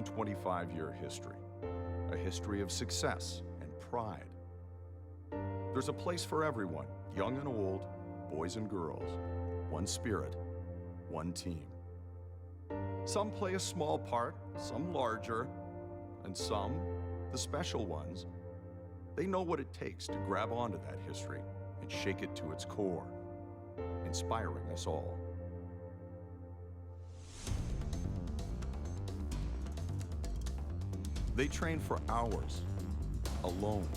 125-year history, a history of success and pride. There's a place for everyone, young and old, boys and girls, one spirit, one team. Some play a small part, some larger, and some, the special ones, they know what it takes to grab onto that history and shake it to its core, inspiring us all. They train for hours, alone,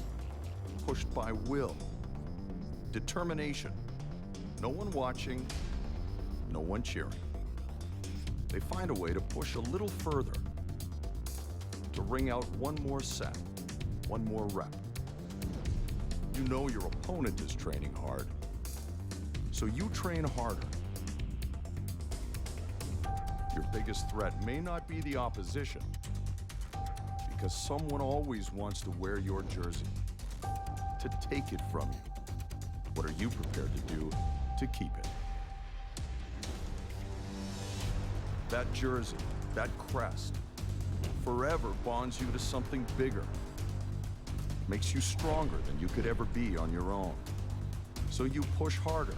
pushed by will, determination, no one watching, no one cheering. They find a way to push a little further, to wring out one more set, one more rep. You know your opponent is training hard, so you train harder. Your biggest threat may not be the opposition, because someone always wants to wear your jersey, to take it from you. What are you prepared to do to keep it? That jersey, that crest, forever bonds you to something bigger, makes you stronger than you could ever be on your own. So you push harder,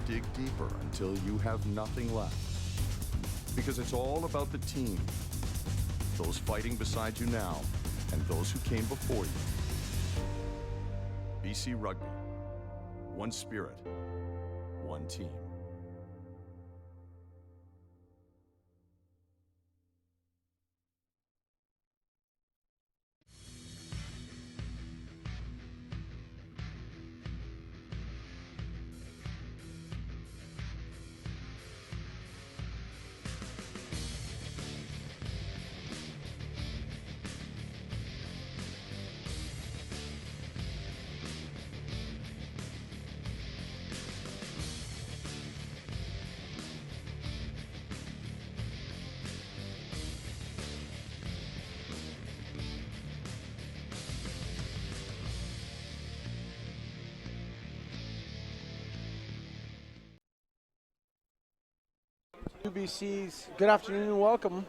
dig deeper until you have nothing left. Because it's all about the team, those fighting beside you now, and those who came before you. BC Rugby, one spirit, one team. UBC's good afternoon and welcome.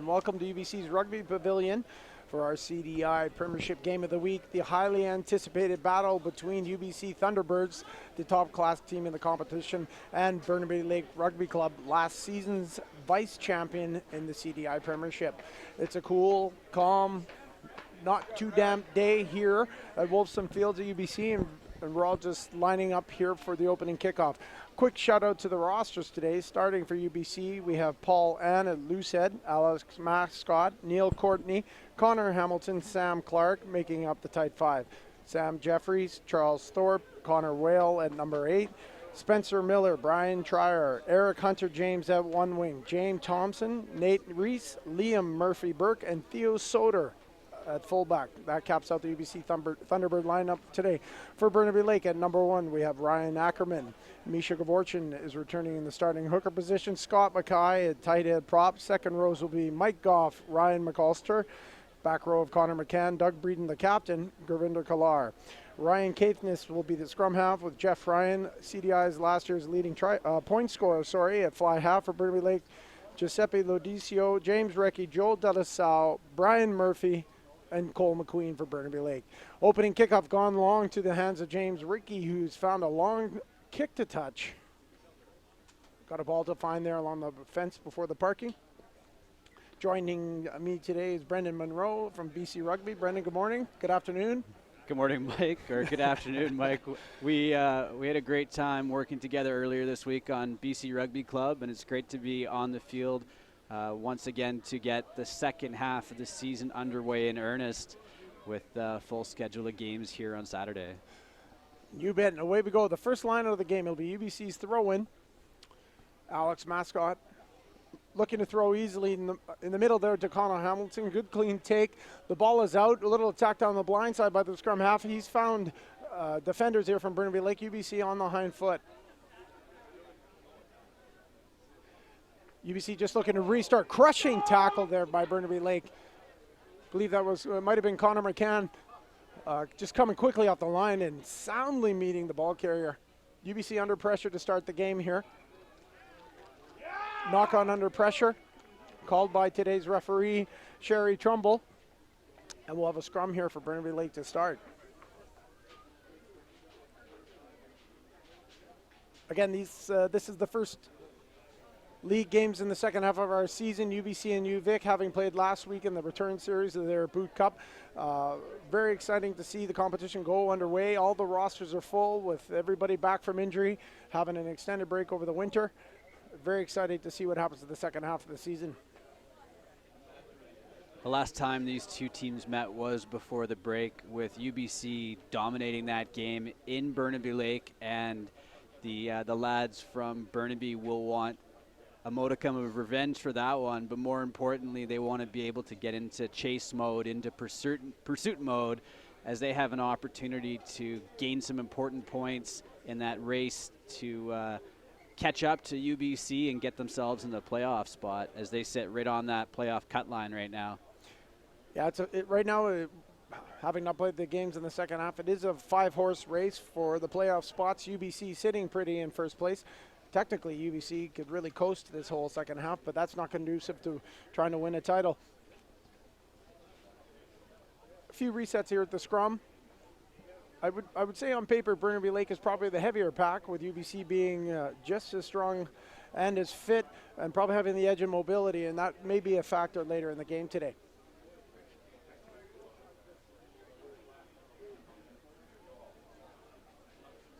Welcome to UBC's Rugby Pavilion for our CDI Premiership Game of the Week, the highly anticipated battle between UBC Thunderbirds, the top class team in the competition, and Burnaby Lake Rugby Club, last season's vice champion in the CDI Premiership. It's a cool, calm, not too damp day here at Wolfson Fields at UBC, and we're all just lining up here for the opening kickoff. Quick shout out to the rosters today. Starting for UBC, we have Paul Ann at loosehead, Alex Mascott, Neil Courtney, Connor Hamilton, Sam Clark making up the tight five. Sam Jeffries, Charles Thorpe, Connor Whale at number 8, Spencer Miller, Brian Trier, Eric Hunter James at one wing, James Thompson, Nate Reese, Liam Murphy Burke, and Theo Soder at fullback. That caps out the UBC Thunderbird lineup today. For Burnaby Lake at number 1, we have Ryan Ackerman. Misha Gavorchin is returning in the starting hooker position. Scott Mackay at tight head prop. Second rows will be Mike Goff, Ryan McAllister. Back row of Connor McCann, Doug Breeden the captain, Gurvinder Kalar. Ryan Caithness will be the scrum half with Jeff Ryan, CDI's last year's leading point scorer, at fly half for Burnaby Lake. Giuseppe Lodicio, James Recchi, Joel Delasau, Brian Murphy, and Cole McQueen for Burnaby Lake. Opening kickoff gone long to the hands of James Rickey, who's found a long kick to touch. Got a ball to find there along the fence before the parking. Joining me today is Brendan Monroe from BC Rugby. Brendan, good morning. Good afternoon. Good morning, Mike, or good afternoon, Mike. We had a great time working together earlier this week on BC Rugby Club, and it's great to be on the field once again to get the second half of the season underway in earnest with the full schedule of games here on Saturday. You bet. And away we go. The first line of the game will be UBC's throw-in. Alex Mascott looking to throw easily in the middle there to Connor Hamilton. Good clean take. The ball is out. A little attack down the blind side by the scrum half. He's found defenders here from Burnaby Lake. UBC on the hind foot. UBC just looking to restart. Crushing tackle there by Burnaby Lake. I believe that was might have been Connor McCann. Just coming quickly off the line and soundly meeting the ball carrier. UBC under pressure to start the game here. Knock on under pressure, called by today's referee. Sherry Trumbull. And we'll have a scrum here for Burnaby Lake to start. Again, this is the first league games in the second half of our season. UBC and UVic having played last week in the return series of their Boot Cup. Very exciting to see the competition go underway. All the rosters are full with everybody back from injury, having an extended break over the winter. Very excited to see what happens in the second half of the season. The last time these two teams met was before the break, with UBC dominating that game in Burnaby Lake, and the lads from Burnaby will want a modicum of revenge for that one, but more importantly, they want to be able to get into chase mode, into pursuit mode, as they have an opportunity to gain some important points in that race to catch up to UBC and get themselves in the playoff spot, as they sit right on that playoff cut line right now. Yeah, right now, having not played the games in the second half, it is a 5-horse race for the playoff spots. UBC sitting pretty in first place. Technically, UBC could really coast this whole second half, but that's not conducive to trying to win a title. A few resets here at the scrum. I would say on paper, Burnaby Lake is probably the heavier pack, with UBC being just as strong and as fit, and probably having the edge in mobility, and that may be a factor later in the game today.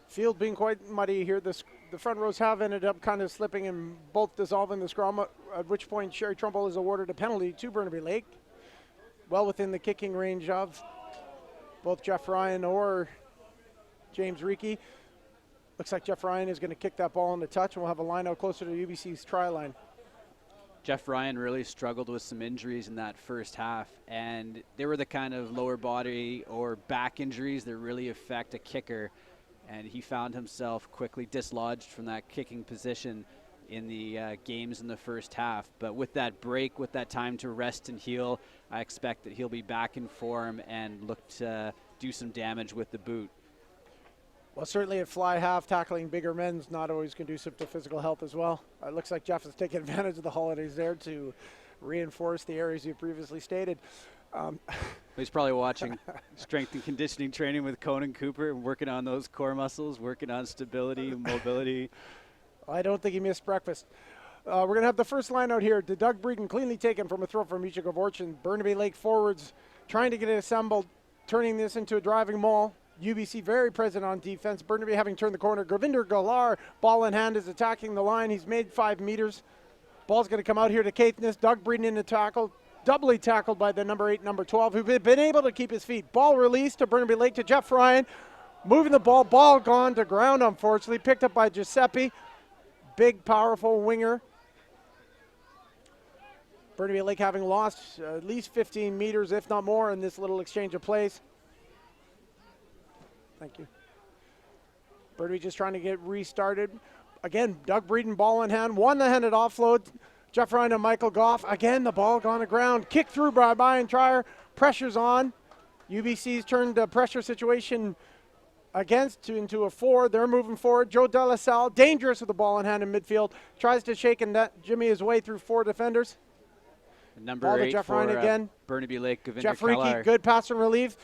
Field being quite muddy here. The front rows have ended up kind of slipping and both dissolving the scrum, at which point Sherry Trumbull is awarded a penalty to Burnaby Lake, well within the kicking range of both Jeff Ryan or James Reekie. Looks like Jeff Ryan is going to kick that ball into touch, and we'll have a line out closer to UBC's try line. Jeff Ryan really struggled with some injuries in that first half, and they were the kind of lower body or back injuries that really affect a kicker. And he found himself quickly dislodged from that kicking position in the games in the first half. But with that break, with that time to rest and heal, I expect that he'll be back in form and look to do some damage with the boot. Well, certainly at fly half, tackling bigger men's not always conducive to physical health as well. It looks like Jeff is taking advantage of the holidays there to reinforce the areas you previously stated. He's probably watching strength and conditioning training with Conan Cooper and working on those core muscles, working on stability and mobility. I don't think he missed breakfast. We're going to have the first line out here. To Doug Breeden, cleanly taken from a throw from Micha Gavorchin. Burnaby Lake forwards trying to get it assembled, turning this into a driving maul. UBC very present on defense. Burnaby having turned the corner. Gravinder Galar, ball in hand, is attacking the line. He's made 5 meters. Ball's going to come out here to Caithness. Doug Breeden in the tackle. Doubly tackled by the number 8, number 12, who've been able to keep his feet. Ball released to Burnaby Lake to Jeff Ryan. Moving the ball. Ball gone to ground, unfortunately. Picked up by Giuseppe. Big, powerful winger. Burnaby Lake having lost at least 15 meters, if not more, in this little exchange of plays. Thank you. Burnaby just trying to get restarted. Again, Doug Breeden, ball in hand. One-handed offload. Jeff Ryan and Michael Goff. Again, the ball gone to ground. Kick through by Brian Trier. Pressure's on. UBC's turned the pressure situation into a 4. They're moving forward. Joe De La Salle, dangerous with the ball in hand in midfield. Tries to shake and jimmy his way through 4 defenders. Number 8 Jeff for Ryan again. Burnaby Lake, Govinder Jeff Kellar. Reekie, good pass and relief.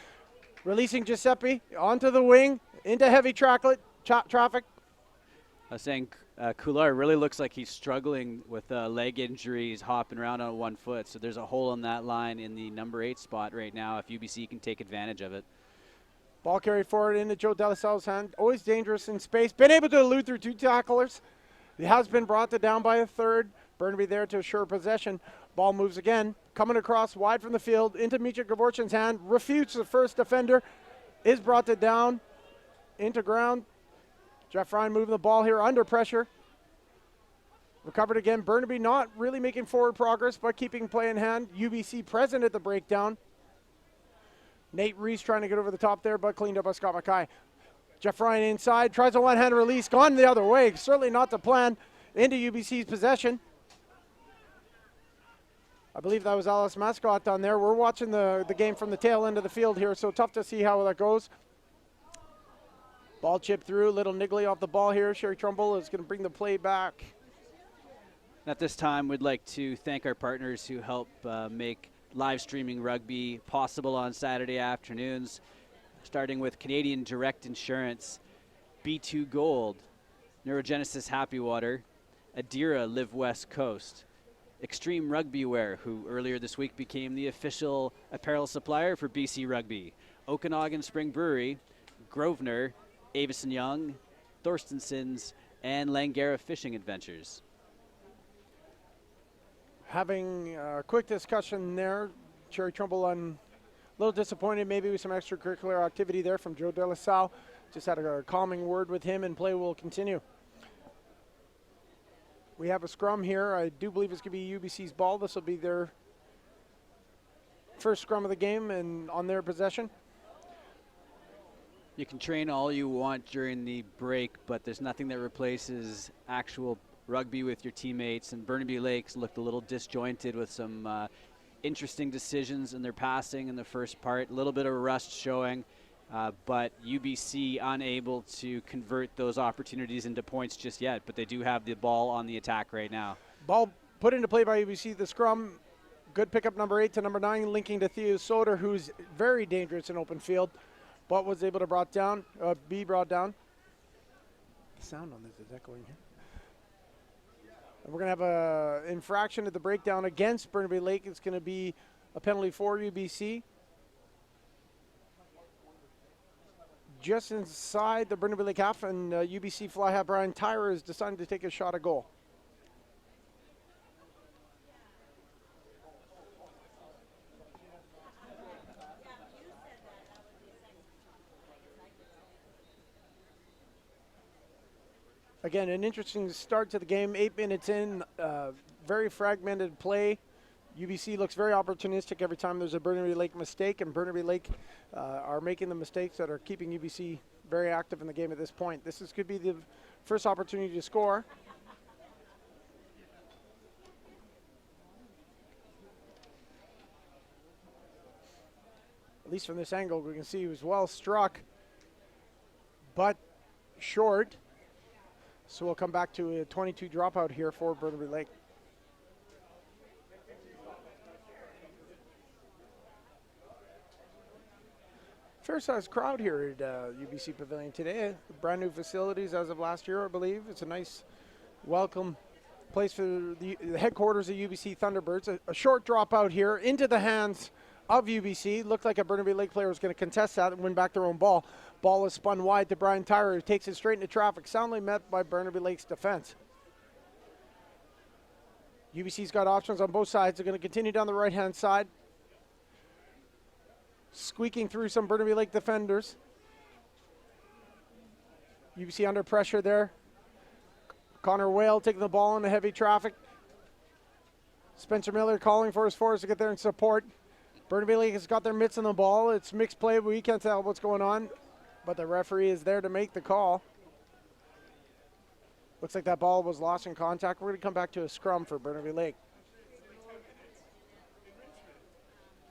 Releasing Giuseppe onto the wing, into heavy traffic. I was saying Couillard really looks like he's struggling with leg injuries, hopping around on 1 foot. So there's a hole in that line in the number 8 spot right now if UBC can take advantage of it. Ball carried forward into Joe De La Salle's hand. Always dangerous in space. Been able to elude through 2 tacklers. He has been brought down by a 3rd. Burnaby there to assure possession. Ball moves again. Coming across wide from the field into Micha Gavorchin's hand. Refutes the first defender. Is brought down into ground. Jeff Ryan moving the ball here under pressure. Recovered again. Burnaby not really making forward progress, but keeping play in hand. UBC present at the breakdown. Nate Reese trying to get over the top there, but cleaned up by Scott Mackay. Jeff Ryan inside, tries a one-hand release, gone the other way. Certainly not the plan. Into UBC's possession. I believe that was Alice Mascot down there. We're watching the game from the tail end of the field here, so tough to see how that goes. Ball chipped through, little niggly off the ball here. Sherry Trumbull is going to bring the play back. At this time, we'd like to thank our partners who help make live streaming rugby possible on Saturday afternoons, starting with Canadian Direct Insurance, B2 Gold, Neurogenesis Happy Water, Adira Live West Coast, Extreme Rugby Wear, who earlier this week became the official apparel supplier for BC Rugby, Okanagan Spring Brewery, Grosvenor, Avison Young, Thorstenson's, and Langara Fishing Adventures. Having a quick discussion there, Cherry Trumbull, I'm a little disappointed maybe with some extracurricular activity there from Joe De La Salle. Just had a calming word with him, and play will continue. We have a scrum here. I do believe it's going to be UBC's ball. This will be their first scrum of the game and on their possession. You can train all you want during the break, but there's nothing that replaces actual rugby with your teammates. And Burnaby Lakes looked a little disjointed with some interesting decisions in their passing in the first part. A little bit of rust showing. But UBC unable to convert those opportunities into points just yet, but they do have the ball on the attack right now. Ball put into play by UBC. The scrum, good pickup number 8 to number 9, linking to Theo Soder, who's very dangerous in open field, but was able to be brought down. The sound on this is echoing here. And we're going to have an infraction at the breakdown against Burnaby Lake. It's going to be a penalty for UBC. Just inside the Burnaby Lake half, and UBC fly half Brian Tyrer is deciding to take a shot at goal. Again, an interesting start to the game. 8 minutes in, very fragmented play. UBC looks very opportunistic every time there's a Burnaby Lake mistake, and Burnaby Lake are making the mistakes that are keeping UBC very active in the game at this point. This could be the first opportunity to score. At least from this angle, we can see he was well struck, but short. So we'll come back to a 22 dropout here for Burnaby Lake. Fair-sized crowd here at UBC Pavilion today. Brand new facilities as of last year, I believe. It's a nice, welcome place for the headquarters of UBC Thunderbirds. A short dropout here into the hands of UBC. Looked like a Burnaby Lake player was going to contest that and win back their own ball. Ball is spun wide to Brian Tyrer, who takes it straight into traffic. Soundly met by Burnaby Lake's defense. UBC's got options on both sides. They're going to continue down the right-hand side, squeaking through some Burnaby Lake defenders. UBC under pressure there. Connor Whale taking the ball into heavy traffic. Spencer Miller calling for his forwards to get there and support. Burnaby Lake has got their mitts on the ball. It's mixed play, but we can't tell what's going on. But the referee is there to make the call. Looks like that ball was lost in contact. We're going to come back to a scrum for Burnaby Lake.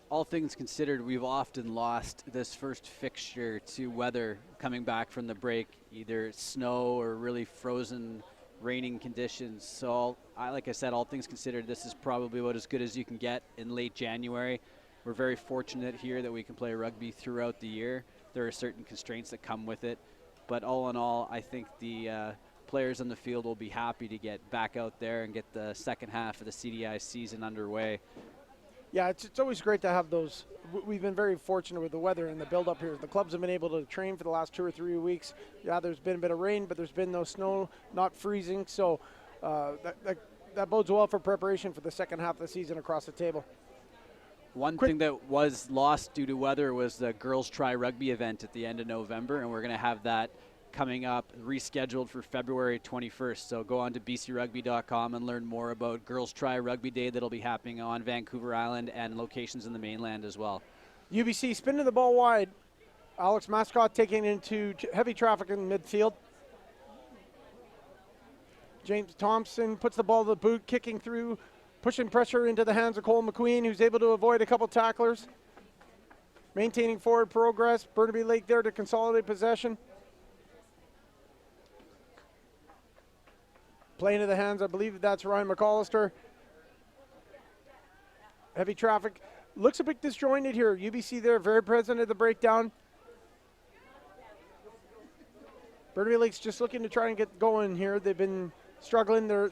All things considered, we've often lost this first fixture to weather coming back from the break, either snow or really frozen, raining conditions. So, like I said, all things considered, this is probably about as good as you can get in late January. We're very fortunate here that we can play rugby throughout the year. There are certain constraints that come with it, but all in all, I think the players on the field will be happy to get back out there and get the second half of the CDI season underway. Yeah, it's always great to have those. We've been very fortunate with the weather and the build-up here. The clubs have been able to train for the last 2 or 3 weeks. Yeah, there's been a bit of rain, but there's been no snow, not freezing. So that bodes well for preparation for the second half of the season across the table. One thing that was lost due to weather was the Girls Try Rugby event at the end of November, and we're going to have that coming up, rescheduled for February 21st. So go on to bcrugby.com and learn more about Girls Try Rugby Day that'll be happening on Vancouver Island and locations in the mainland as well. UBC spinning the ball wide. Alex Mascot taking into heavy traffic in midfield. James Thompson puts the ball to the boot, kicking through, pushing pressure into the hands of Cole McQueen, who's able to avoid a couple tacklers. Maintaining forward progress. Burnaby Lake there to consolidate possession. Play into the hands, I believe that's Ryan McAllister. Heavy traffic. looks a bit disjointed here. UBC there, very present at the breakdown. Burnaby Lake's just looking to try and get going here. They've been struggling. The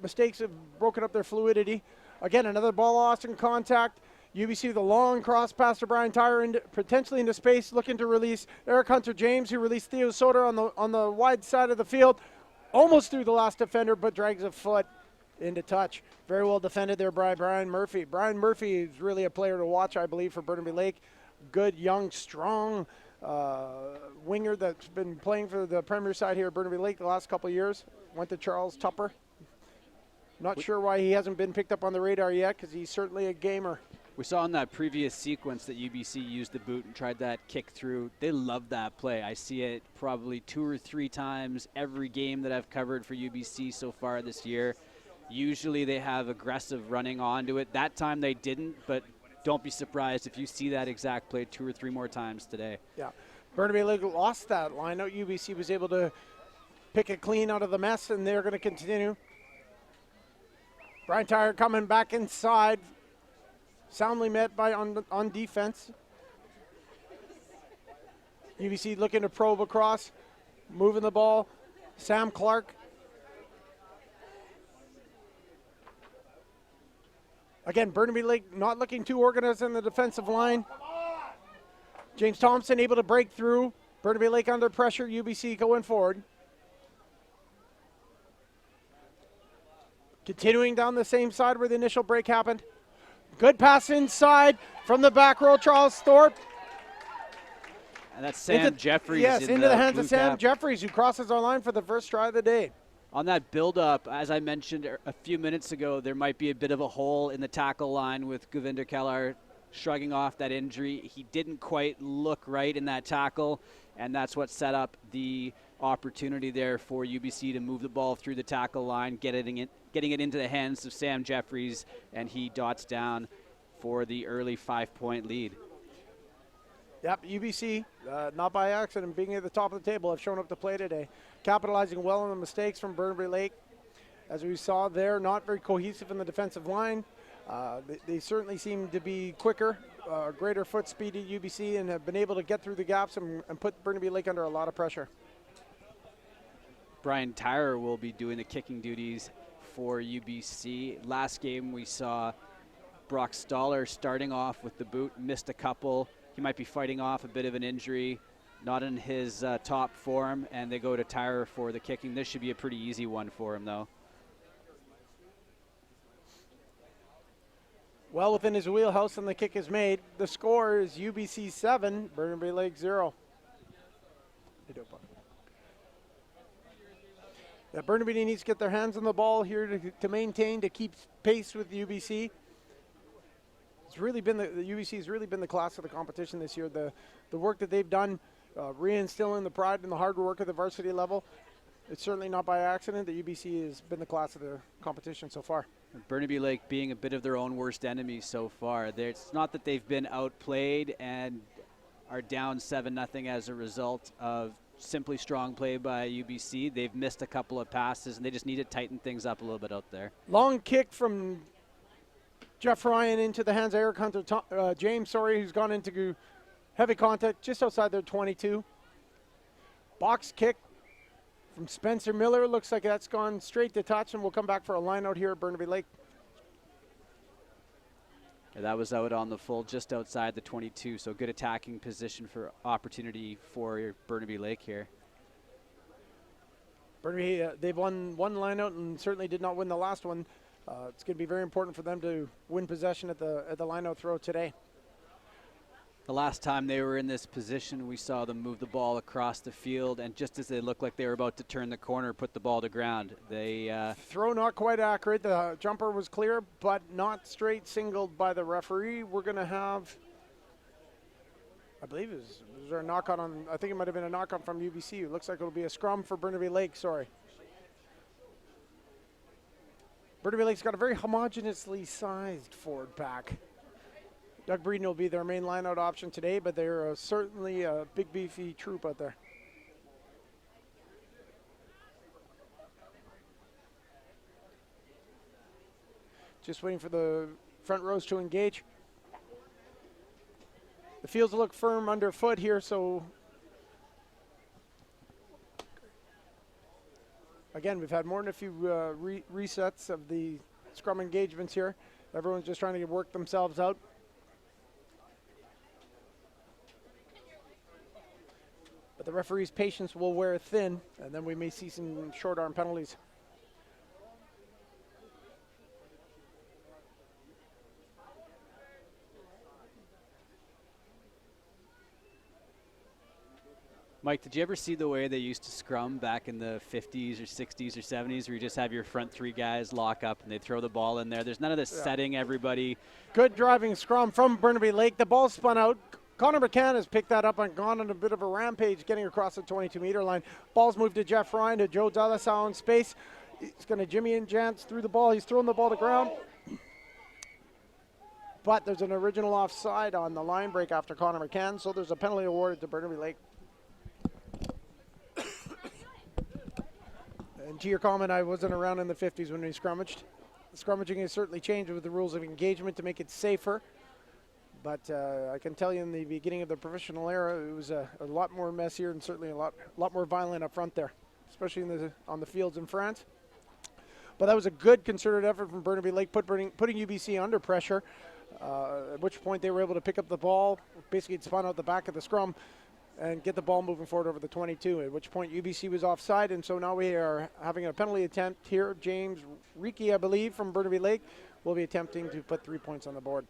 mistakes have broken up their fluidity. Again, another ball lost in contact. UBC with a long cross pass to Brian Tyre, potentially into space, looking to release Eric Hunter-James, who released Theo Soder on the wide side of the field. Almost through the last defender, but drags a foot into touch. Very well defended there by Brian Murphy. Brian Murphy is really a player to watch, I believe, for Burnaby Lake. Good, young, strong winger that's been playing for the Premier side here at Burnaby Lake the last couple of years. Went to Charles Tupper. Not sure why he hasn't been picked up on the radar yet, because he's certainly a gamer. We saw in that previous sequence that UBC used the boot and tried that kick through. They love that play. I see it probably 2 or 3 times every game that I've covered for UBC so far this year. Usually they have aggressive running onto it. That time they didn't, but don't be surprised if you see that exact play 2 or 3 more times today. Yeah, Burnaby Lake lost that line out. UBC was able to pick it clean out of the mess, and they're going to continue. Brian Tyre coming back inside. Soundly met by on defense. UBC looking to probe across, moving the ball. Sam Clark. Again, Burnaby Lake not looking too organized in the defensive line. James Thompson able to break through. Burnaby Lake under pressure. UBC going forward. Continuing down the same side where the initial break happened. Good pass inside from the back row, Charles Thorpe. And that's Sam Jeffries. Yes, into the hands of Sam cap. Jeffries, who crosses our line for the first try of the day. On that build-up, as I mentioned a few minutes ago, there might be a bit of a hole in the tackle line with Govinder Kellar shrugging off that injury. He didn't quite look right in that tackle, and that's what set up the opportunity there for UBC to move the ball through the tackle line, getting it into the hands of Sam Jeffries, and he dots down for the early 5-point lead. Yep, UBC, not by accident, being at the top of the table, have shown up to play today. Capitalizing well on the mistakes from Burnaby Lake. As we saw there, not very cohesive in the defensive line. They certainly seem to be quicker, greater foot speed at UBC, and have been able to get through the gaps and put Burnaby Lake under a lot of pressure. Brian Tyre will be doing the kicking duties for UBC. Last game we saw Brock Stoller starting off with the boot, missed a couple. He might be fighting off a bit of an injury, not in his top form, and they go to Tyre for the kicking. This should be a pretty easy one for him, though. Well within his wheelhouse, and the kick is made. The score is UBC 7, Burnaby Lake 0. Yeah, Burnaby needs to get their hands on the ball here to maintain, to keep pace with UBC. It's really been the UBC has really been the class of the competition this year. The work that they've done, reinstilling the pride and the hard work at the varsity level. It's certainly not by accident that UBC has been the class of the competition so far. Burnaby Lake being a bit of their own worst enemy so far. It's not that they've been outplayed and are down 7-0 as a result of simply strong play by UBC. They've missed a couple of passes, and they just need to tighten things up a little bit out there. Long kick from Jeff Ryan into the hands of Eric Hunter James, who's gone into heavy contact just outside their 22. Box kick from Spencer Miller. Looks like that's gone straight to touch, and we'll come back for a line out here at Burnaby Lake. Yeah, that was out on the full, just outside the 22, so good attacking position for opportunity for Burnaby Lake here. Burnaby, they've won one line out and certainly did not win the last one. It's going to be very important for them to win possession at the line out throw today. The last time they were in this position, we saw them move the ball across the field, and just as they looked like they were about to turn the corner, put the ball to ground. They throw not quite accurate. The jumper was clear, but not straight singled by the referee. We're going to have, I believe was there a knock on, I think it might have been a knock on from UBC. It looks like it'll be a scrum for Burnaby Lake, sorry. Burnaby Lake's got a very homogeneously sized forward pack. Doug Breeden will be their main lineout option today, but they're certainly a big, beefy troop out there. Just waiting for the front rows to engage. The fields look firm underfoot here, so again, we've had more than a few resets of the scrum engagements here. Everyone's just trying to work themselves out. But the referee's patience will wear thin, and then we may see some short arm penalties. Mike, did you ever see the way they used to scrum back in the 50s or 60s or 70s, where you just have your front three guys lock up and they throw the ball in there? There's none of this setting everybody. Good driving scrum from Burnaby Lake. The ball spun out. Connor McCann has picked that up and gone on a bit of a rampage, getting across the 22-meter line. Ball's moved to Jeff Ryan, to Joe Delasau in space. He's going to Jimmy and Jance through the ball. He's throwing the ball to ground. But there's an original offside on the line break after Connor McCann, so there's a penalty awarded to Burnaby Lake. And to your comment, I wasn't around in the 50s when we scrummaged. Scrummaging has certainly changed with the rules of engagement to make it safer. But I can tell you in the beginning of the professional era, it was a lot more messier and certainly a lot more violent up front there, especially on the fields in France. But that was a good concerted effort from Burnaby Lake, putting UBC under pressure, at which point they were able to pick up the ball. Basically, it spun out the back of the scrum and get the ball moving forward over the 22, at which point UBC was offside, and so now we are having a penalty attempt here. James Reiki, I believe, from Burnaby Lake, will be attempting to put 3 points on the board.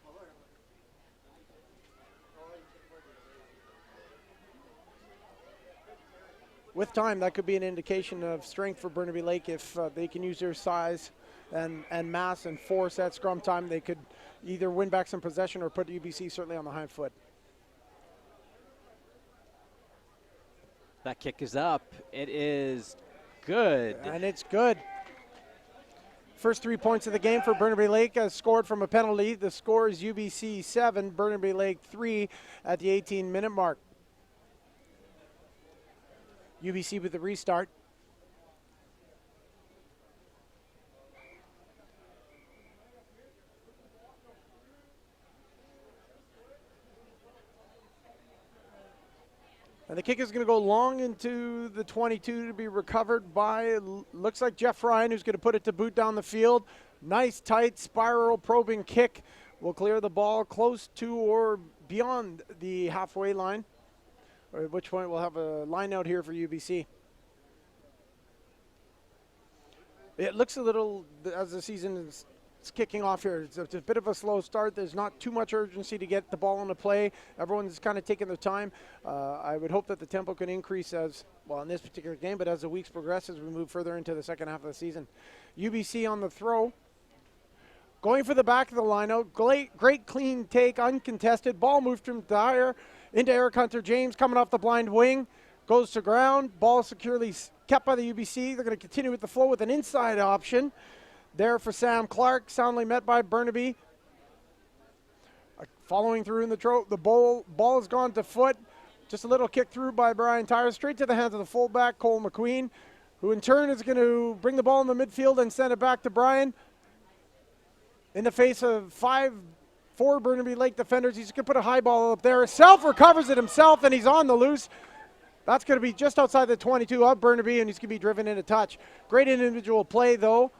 With time, that could be an indication of strength for Burnaby Lake. If they can use their size and mass and force at scrum time, they could either win back some possession or put UBC certainly on the hind foot. That kick is up. It is good. And it's good. First 3 points of the game for Burnaby Lake, scored from a penalty. The score is UBC 7, Burnaby Lake 3 at the 18-minute mark. UBC with the restart. And the kick is going to go long into the 22 to be recovered by, looks like Jeff Ryan, who's going to put it to boot down the field. Nice, tight, spiral probing kick will clear the ball close to or beyond the halfway line, at which point we'll have a line out here for UBC. It looks a little, as the season is kicking off here, it's a bit of a slow start. There's not too much urgency to get the ball into play. Everyone's kind of taking their time. I would hope that the tempo can increase as, well, in this particular game, but as the weeks progress, as we move further into the second half of the season. UBC on the throw. Going for the back of the lineout. Great clean take, uncontested. Ball moved from Dyer into Eric Hunter-James, coming off the blind wing. Goes to ground. Ball securely kept by the UBC. They're going to continue with the flow with an inside option. There for Sam Clark, soundly met by Burnaby. Following through in the throw, the ball has gone to foot. Just a little kick through by Brian Tyre, straight to the hands of the fullback, Cole McQueen, who in turn is going to bring the ball in the midfield and send it back to Brian. In the face of 4 Burnaby Lake defenders, he's going to put a high ball up there. Recovers it himself, and he's on the loose. That's going to be just outside the 22 of Burnaby, and he's going to be driven into touch. Great individual play, though.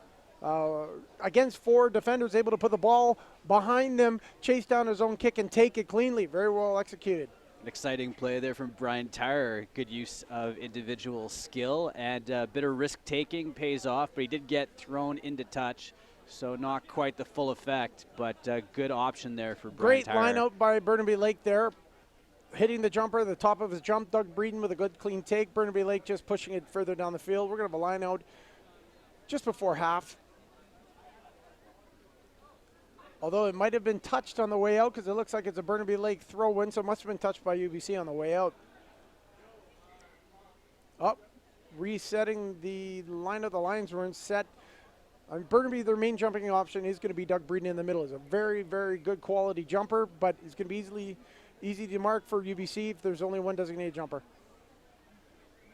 Against 4 defenders, able to put the ball behind them, chase down his own kick and take it cleanly. Very well executed. An exciting play there from Brian Tyre. Good use of individual skill, and a bit of risk-taking pays off, but he did get thrown into touch, so not quite the full effect, but a good option there for Brian Tyre. Great line out by Burnaby Lake there. Hitting the jumper, the top of his jump, Doug Breeden with a good clean take. Burnaby Lake just pushing it further down the field. We're going to have a line out just before half. Although it might have been touched on the way out, because it looks like it's a Burnaby Lake throw-in, so it must have been touched by UBC on the way out. Resetting the line of the lines weren't set. Burnaby, their main jumping option is going to be Doug Breeden in the middle. He's a very, very good quality jumper, but it's going to be easy to mark for UBC if there's only one designated jumper.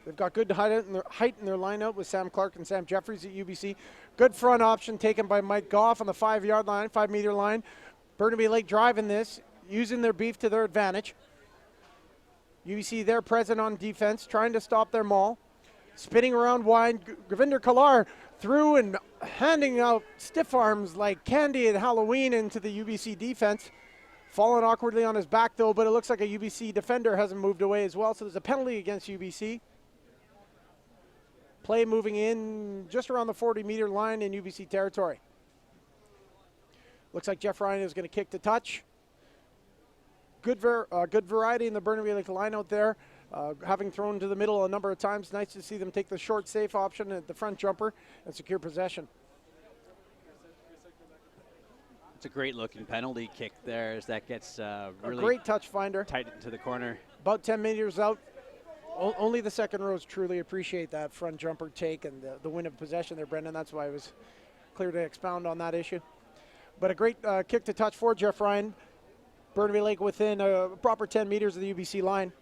They've got good height in their lineup with Sam Clark and Sam Jeffries at UBC. Good front option taken by Mike Goff on the 5-meter line. Burnaby Lake driving this. using their beef to their advantage. UBC there present on defense, trying to stop their maul. Spinning around wide, Govinder Kalar through and handing out stiff arms like candy at Halloween into the UBC defense. Falling awkwardly on his back though, but it looks like a UBC defender hasn't moved away as well, so there's a penalty against UBC. Play moving in just around the 40-meter line in UBC territory. Looks like Jeff Ryan is going to kick to touch. Good variety in the Burnaby Lake line out there. Having thrown to the middle a number of times, nice to see them take the short, safe option at the front jumper and secure possession. It's a great looking penalty kick there as that gets really a great touch finder. Tight into the corner. About 10 meters out. Only the second rows truly appreciate that front jumper take and the win of possession there, Brendan. That's why it was clear to expound on that issue. But a great kick to touch for Jeff Ryan. Burnaby Lake within a proper 10 meters of the UBC line.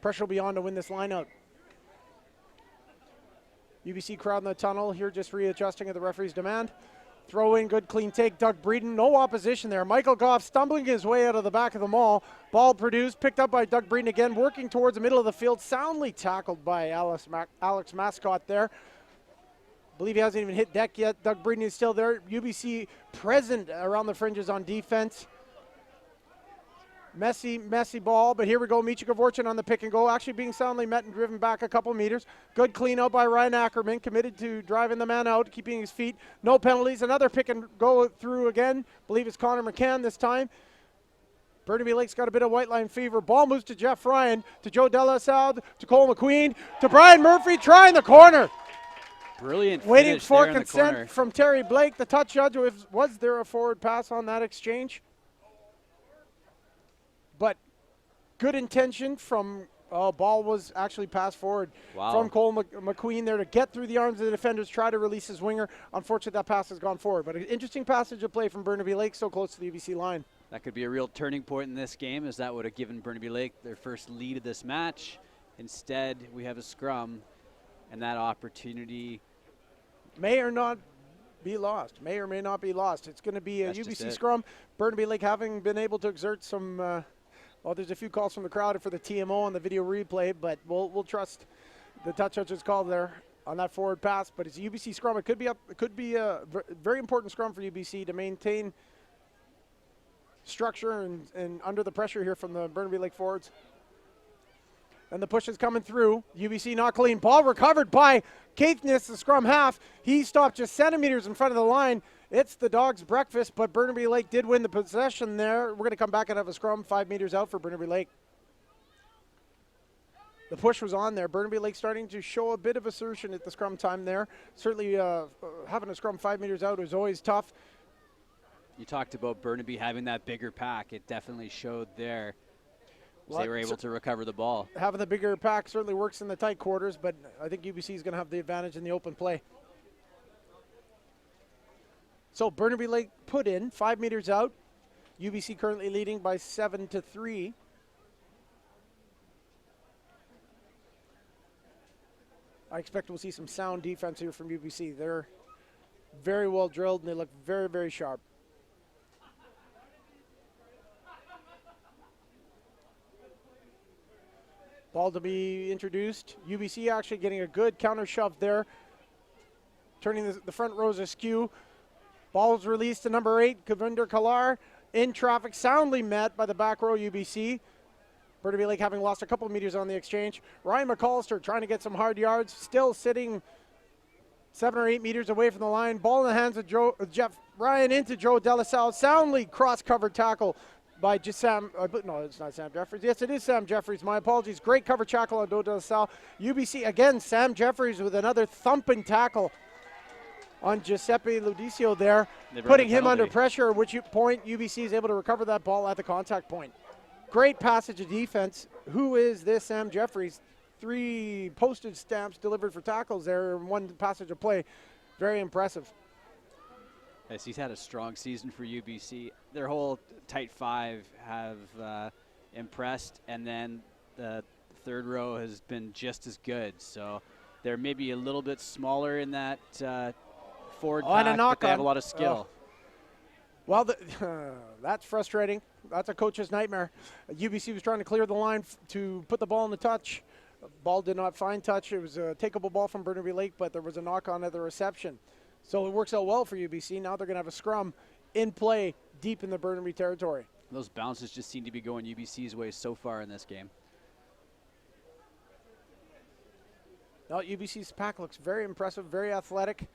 Pressure will be on to win this line out. UBC crowd in the tunnel here just readjusting at the referee's demand. Throw in, good clean take, Doug Breeden. No opposition there. Michael Goff stumbling his way out of the back of the maul. Ball produced, picked up by Doug Breeden again, working towards the middle of the field. Soundly tackled by Alex Mascott there. Believe he hasn't even hit deck yet. Doug Breeden is still there. UBC present around the fringes on defense. Messy ball, but here we go. Micha Gavorchin on the pick and go, actually being soundly met and driven back a couple meters. Good clean out by Ryan Ackerman, committed to driving the man out, keeping his feet. No penalties. Another pick and go through again. Believe it's Connor McCann this time. Burnaby Lake's got a bit of white line fever. Ball moves to Jeff Ryan, to Joe Delasalle, to Cole McQueen, to Brian Murphy, trying the corner. Brilliant. Waiting for consent from Terry Blake. The touch judge, was there a forward pass on that exchange? But good intention from, ball was actually passed forward from Cole McQueen there to get through the arms of the defenders, try to release his winger. Unfortunately, that pass has gone forward. But an interesting passage of play from Burnaby Lake, so close to the UBC line. That could be a real turning point in this game, as that would have given Burnaby Lake their first lead of this match. Instead, we have a scrum, and that opportunity may or not be lost. May or may not be lost. It's going to be a UBC scrum. Burnaby Lake having been able to exert some there's a few calls from the crowd for the TMO on the video replay, but we'll trust the touch judge's call there on that forward pass. But it's a UBC scrum. It could be a very important scrum for UBC to maintain structure and under the pressure here from the Burnaby Lake forwards. And the push is coming through. UBC not clean. Ball recovered by Caithness, the scrum half. He stopped just centimeters in front of the line. It's the dog's breakfast, but Burnaby Lake did win the possession there. We're going to come back and have a scrum 5 meters out for Burnaby Lake. The push was on there. Burnaby Lake starting to show a bit of assertion at the scrum time there. Certainly having a scrum 5 meters out is always tough. You talked about Burnaby having that bigger pack. It definitely showed there. They were able to recover the ball. Having the bigger pack certainly works in the tight quarters, but I think UBC is going to have the advantage in the open play. So Burnaby Lake put in 5 meters out. UBC currently leading by 7-3. I expect we'll see some sound defense here from UBC. They're very well drilled and they look very, very sharp. Ball to be introduced. UBC actually getting a good counter shove there, turning the front rows askew. Ball's released to number 8, Govinder Kalar. In traffic, soundly met by the back row UBC. Burnaby Lake having lost a couple of meters on the exchange. Ryan McAllister trying to get some hard yards, still sitting 7 or 8 meters away from the line. Ball in the hands of Jeff Ryan into Joe Delasalle. Soundly cross-covered tackle by Sam. No, it's not Sam Jeffries. Yes, it is Sam Jeffries. My apologies. Great cover tackle on Joe Delasalle. UBC, again, Sam Jeffries with another thumping tackle on Giuseppe Ludicio there, putting him under pressure, at which point UBC is able to recover that ball at the contact point. Great passage of defense. Who is this Sam Jeffries? 3 postage stamps delivered for tackles there in 1 passage of play. Very impressive. Yes, he's had a strong season for UBC. Their whole tight 5 have impressed, and then the third row has been just as good. So they're maybe a little bit smaller in that forward pack, but they have a lot of skill. Well, that's frustrating. That's a coach's nightmare. UBC was trying to clear the line to put the ball in the touch. Ball did not find touch. It was a takeable ball from Burnaby Lake, but there was a knock on at the reception. So it works out well for UBC. Now they're going to have a scrum in play deep in the Burnaby territory. Those bounces just seem to be going UBC's way so far in this game. Now UBC's pack looks very impressive, very athletic.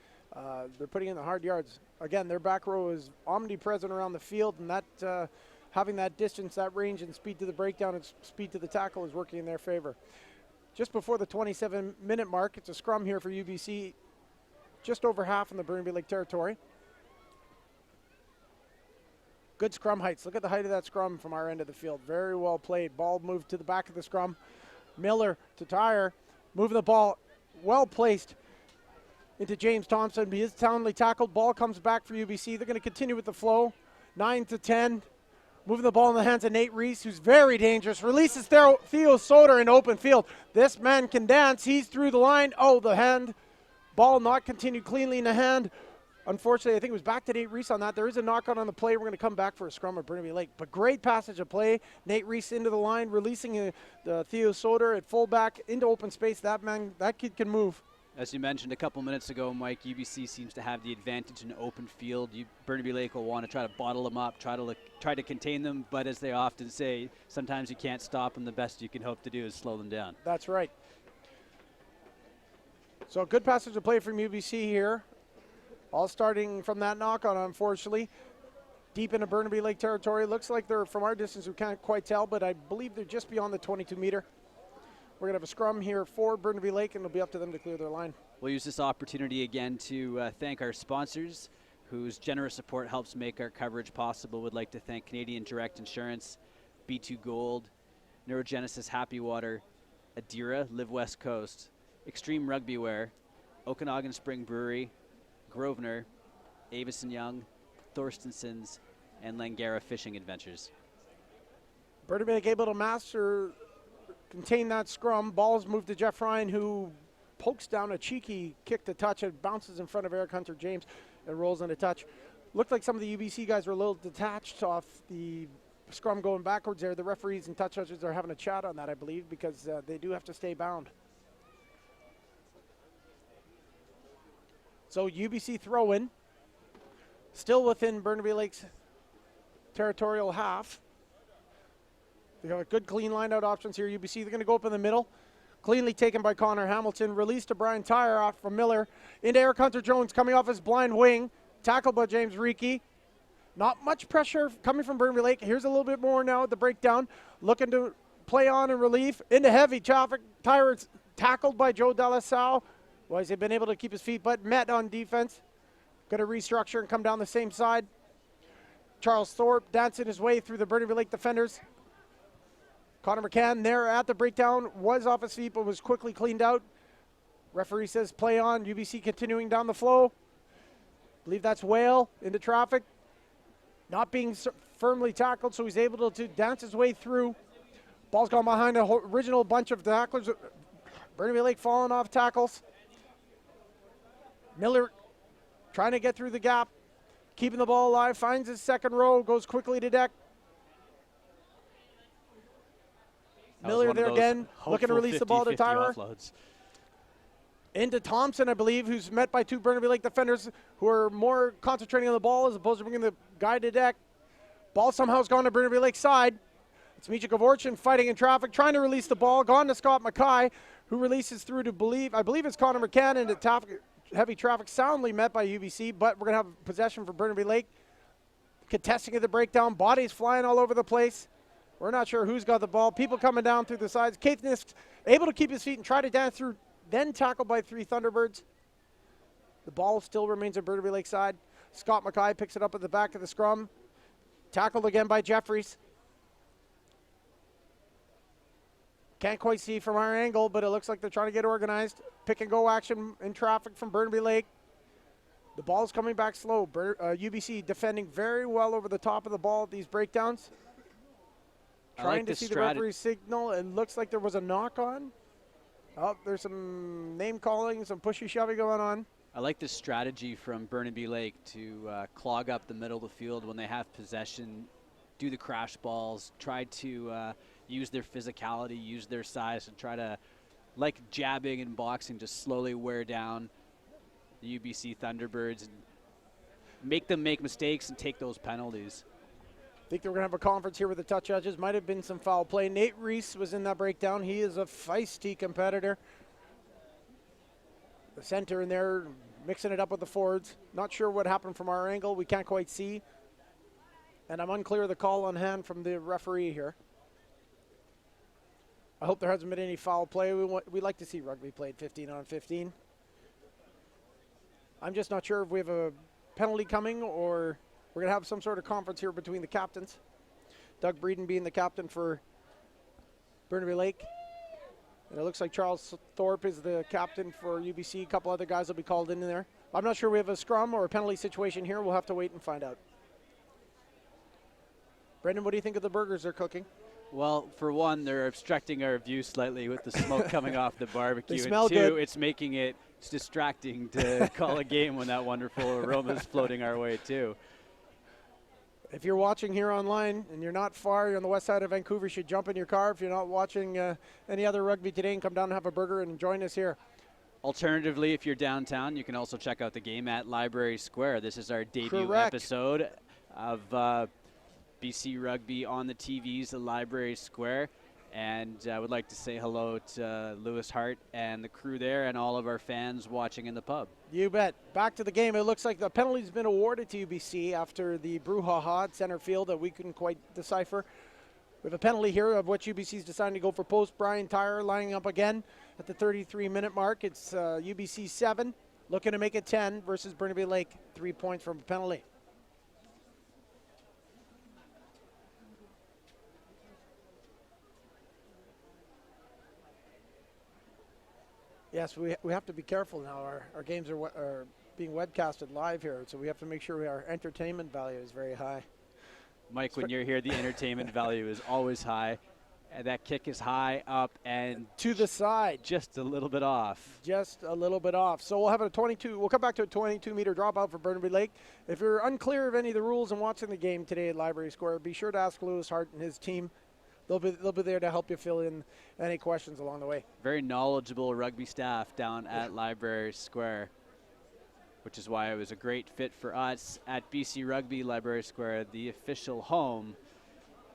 They're putting in the hard yards. Again, their back row is omnipresent around the field, and that having that distance, that range, and speed to the breakdown and speed to the tackle is working in their favor. Just before the 27-minute mark, it's a scrum here for UBC, just over half in the Burnaby Lake territory. Good scrum heights. Look at the height of that scrum from our end of the field. Very well played. Ball moved to the back of the scrum. Miller to Tyre, moving the ball, well placed into James Thompson. He is soundly tackled. Ball comes back for UBC. They're going to continue with the flow. 9-10. Moving the ball in the hands of Nate Reese, who's very dangerous. Releases Theo Soder in open field. This man can dance. He's through the line. Oh, the hand. Ball not continued cleanly in the hand. Unfortunately, I think it was back to Nate Reese on that. There is a knock-on on the play. We're going to come back for a scrum at Burnaby Lake. But great passage of play. Nate Reese into the line, releasing the Theo Soder at fullback into open space. That kid can move. As you mentioned a couple minutes ago, Mike, UBC seems to have the advantage in open field. Burnaby Lake will want to try to bottle them up, try to contain them, but as they often say, sometimes you can't stop them. The best you can hope to do is slow them down. That's right. So good passage of play from UBC here. All starting from that knock-on, unfortunately. Deep into Burnaby Lake territory. Looks like they're, from our distance, we can't quite tell, but I believe they're just beyond the 22-meter. We're going to have a scrum here for Burnaby Lake, and it'll be up to them to clear their line. We'll use this opportunity again to thank our sponsors, whose generous support helps make our coverage possible. We'd like to thank Canadian Direct Insurance, B2 Gold, Neurogenesis Happy Water, Adira, Live West Coast, Extreme Rugby Wear, Okanagan Spring Brewery, Grosvenor, Avis & Young, Thorstenson's, and Langara Fishing Adventures. Burnaby Lake able to contain that scrum. Ball's moved to Jeff Ryan, who pokes down a cheeky kick to touch. It bounces in front of Eric Hunter James and rolls on a touch. Looked like some of the UBC guys were a little detached off the scrum going backwards there. The referees and touch judges are having a chat on that, I believe, because they do have to stay bound. So UBC throw-in, still within Burnaby Lake's territorial half. They got a good clean line-out options here. UBC, they're going to go up in the middle. Cleanly taken by Connor Hamilton. Released to Brian Tyre off from Miller. Into Eric Hunter-Jones coming off his blind wing. Tackled by James Reiki. Not much pressure coming from Burnaby Lake. Here's a little bit more now at the breakdown. Looking to play on in relief. Into heavy traffic. Tyre's tackled by Joe Delasau. Well, he's been able to keep his feet, but met on defense. Going to restructure and come down the same side. Charles Thorpe dancing his way through the Burnaby Lake defenders. Connor McCann there at the breakdown, was off his feet but was quickly cleaned out. Referee says play on. UBC continuing down the flow. Believe that's Whale into traffic. Not being firmly tackled, so he's able to dance his way through. Ball's gone behind the original bunch of tacklers. Burnaby Lake falling off tackles. Miller trying to get through the gap, keeping the ball alive, finds his second row, goes quickly to deck. Miller there again, looking to release the ball to Tyra. Into Thompson, I believe, who's met by two Burnaby Lake defenders who are more concentrating on the ball as opposed to bringing the guy to deck. Ball somehow has gone to Burnaby Lake's side. It's Misha Gavorchin fighting in traffic, trying to release the ball. Gone to Scott Mackay, who releases through to I believe it's Connor McCann into heavy traffic, soundly met by UBC, but we're going to have possession for Burnaby Lake. Contesting at the breakdown, bodies flying all over the place. We're not sure who's got the ball. People coming down through the sides. Keith Nisk able to keep his feet and try to dance through, then tackled by three Thunderbirds. The ball still remains on Burnaby Lake side. Scott Mackay picks it up at the back of the scrum. Tackled again by Jeffries. Can't quite see from our angle, but it looks like they're trying to get organized. Pick and go action in traffic from Burnaby Lake. The ball's coming back slow. UBC defending very well over the top of the ball at these breakdowns. Trying to see the referee's signal. It looks like there was a knock on. Oh, there's some name calling, some pushy shovey going on. I like this strategy from Burnaby Lake to clog up the middle of the field when they have possession, do the crash balls, try to use their physicality, use their size, and try to, like jabbing and boxing, just slowly wear down the UBC Thunderbirds and make them make mistakes and take those penalties. I think they're going to have a conference here with the touch judges. Might have been some foul play. Nate Reese was in that breakdown. He is a feisty competitor. The center in there, mixing it up with the forwards. Not sure what happened from our angle. We can't quite see. And I'm unclear of the call on hand from the referee here. I hope there hasn't been any foul play. We like to see rugby played 15 on 15. I'm just not sure if we have a penalty coming or we're going to have some sort of conference here between the captains. Doug Breeden being the captain for Burnaby Lake. And it looks like Charles Thorpe is the captain for UBC. A couple other guys will be called in there. I'm not sure we have a scrum or a penalty situation here. We'll have to wait and find out. Brendan, what do you think of the burgers they're cooking? Well, for one, they're obstructing our view slightly with the smoke coming off the barbecue. They smell and two, good. it's making it distracting to call a game when that wonderful aroma is floating our way too. If you're watching here online and you're not far, you're on the west side of Vancouver, you should jump in your car. If you're not watching any other rugby today, and come down and have a burger and join us here. Alternatively, if you're downtown, you can also check out the game at Library Square. This is our debut Correct. episode of BC Rugby on the TVs at Library Square. And I would like to say hello to Lewis Hart and the crew there and all of our fans watching in the pub. You bet. Back to the game. It looks like the penalty's been awarded to UBC after the brouhaha at center field that we couldn't quite decipher. We have a penalty here of which UBC's deciding to go for post. Brian Tyrer lining up again at the 33-minute mark. It's UBC 7, looking to make it 10 versus Burnaby Lake. 3 points from a penalty. Yes, we have to be careful now. Our games are being webcasted live here, so we have to make sure our entertainment value is very high. Mike, when you're here, the entertainment value is always high. And that kick is high up and to the side. Just a little bit off. Just a little bit off. So we'll have a 22. We'll come back to a 22-meter dropout for Burnaby Lake. If you're unclear of any of the rules and watching the game today at Library Square, be sure to ask Lewis Hart and his team. They'll be there to help you fill in any questions along the way. Very knowledgeable rugby staff down at Library Square, which is why it was a great fit for us at BC Rugby. Library Square, the official home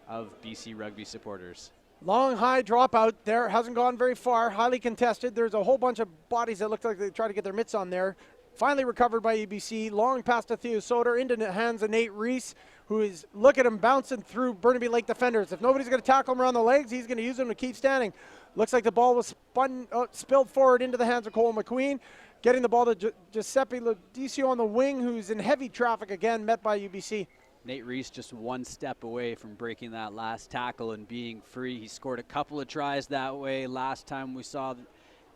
of BC Rugby supporters. Long high dropout there, hasn't gone very far, highly contested. There's a whole bunch of bodies that look like they try to get their mitts on there. Finally recovered by UBC, long past to Theo Soder, into the hands of Nate Reese, who is, look at him bouncing through Burnaby Lake defenders. If nobody's going to tackle him around the legs, he's going to use him to keep standing. Looks like the ball was spilled forward into the hands of Cole McQueen, getting the ball to Giuseppe Lodicio on the wing, who's in heavy traffic again, met by UBC. Nate Reese just one step away from breaking that last tackle and being free. He scored a couple of tries that way last time we saw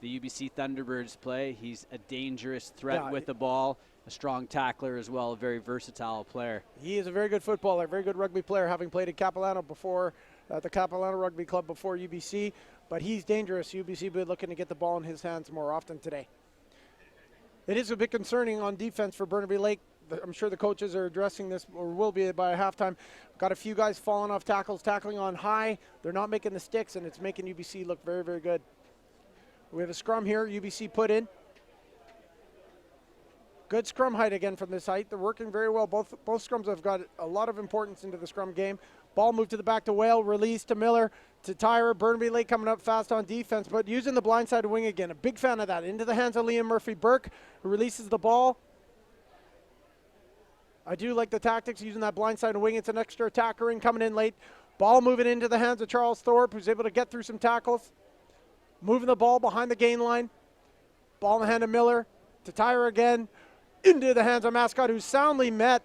the UBC Thunderbirds play. He's a dangerous threat with the ball, a strong tackler as well, a very versatile player. He is a very good footballer, very good rugby player, having played at Capilano before, at the Capilano Rugby Club before UBC, but he's dangerous. UBC will be looking to get the ball in his hands more often today. It is a bit concerning on defense for Burnaby Lake. I'm sure the coaches are addressing this, or will be by halftime. Got a few guys falling off tackles, tackling on high. They're not making the sticks, and it's making UBC look very, very good. We have a scrum here, UBC put in. Good scrum height again from this height. They're working very well. Both scrums have got a lot of importance into the scrum game. Ball moved to the back to Whale, release to Miller, to Tyra. Burnaby Lake coming up fast on defense, but using the blindside wing again. A big fan of that. Into the hands of Liam Murphy-Burke, who releases the ball. I do like the tactics using that blindside wing. It's an extra attacker in coming in late. Ball moving into the hands of Charles Thorpe, who's able to get through some tackles. Moving the ball behind the gain line. Ball in the hand of Miller. To Tyra again. Into the hands of Mascot, who's soundly met.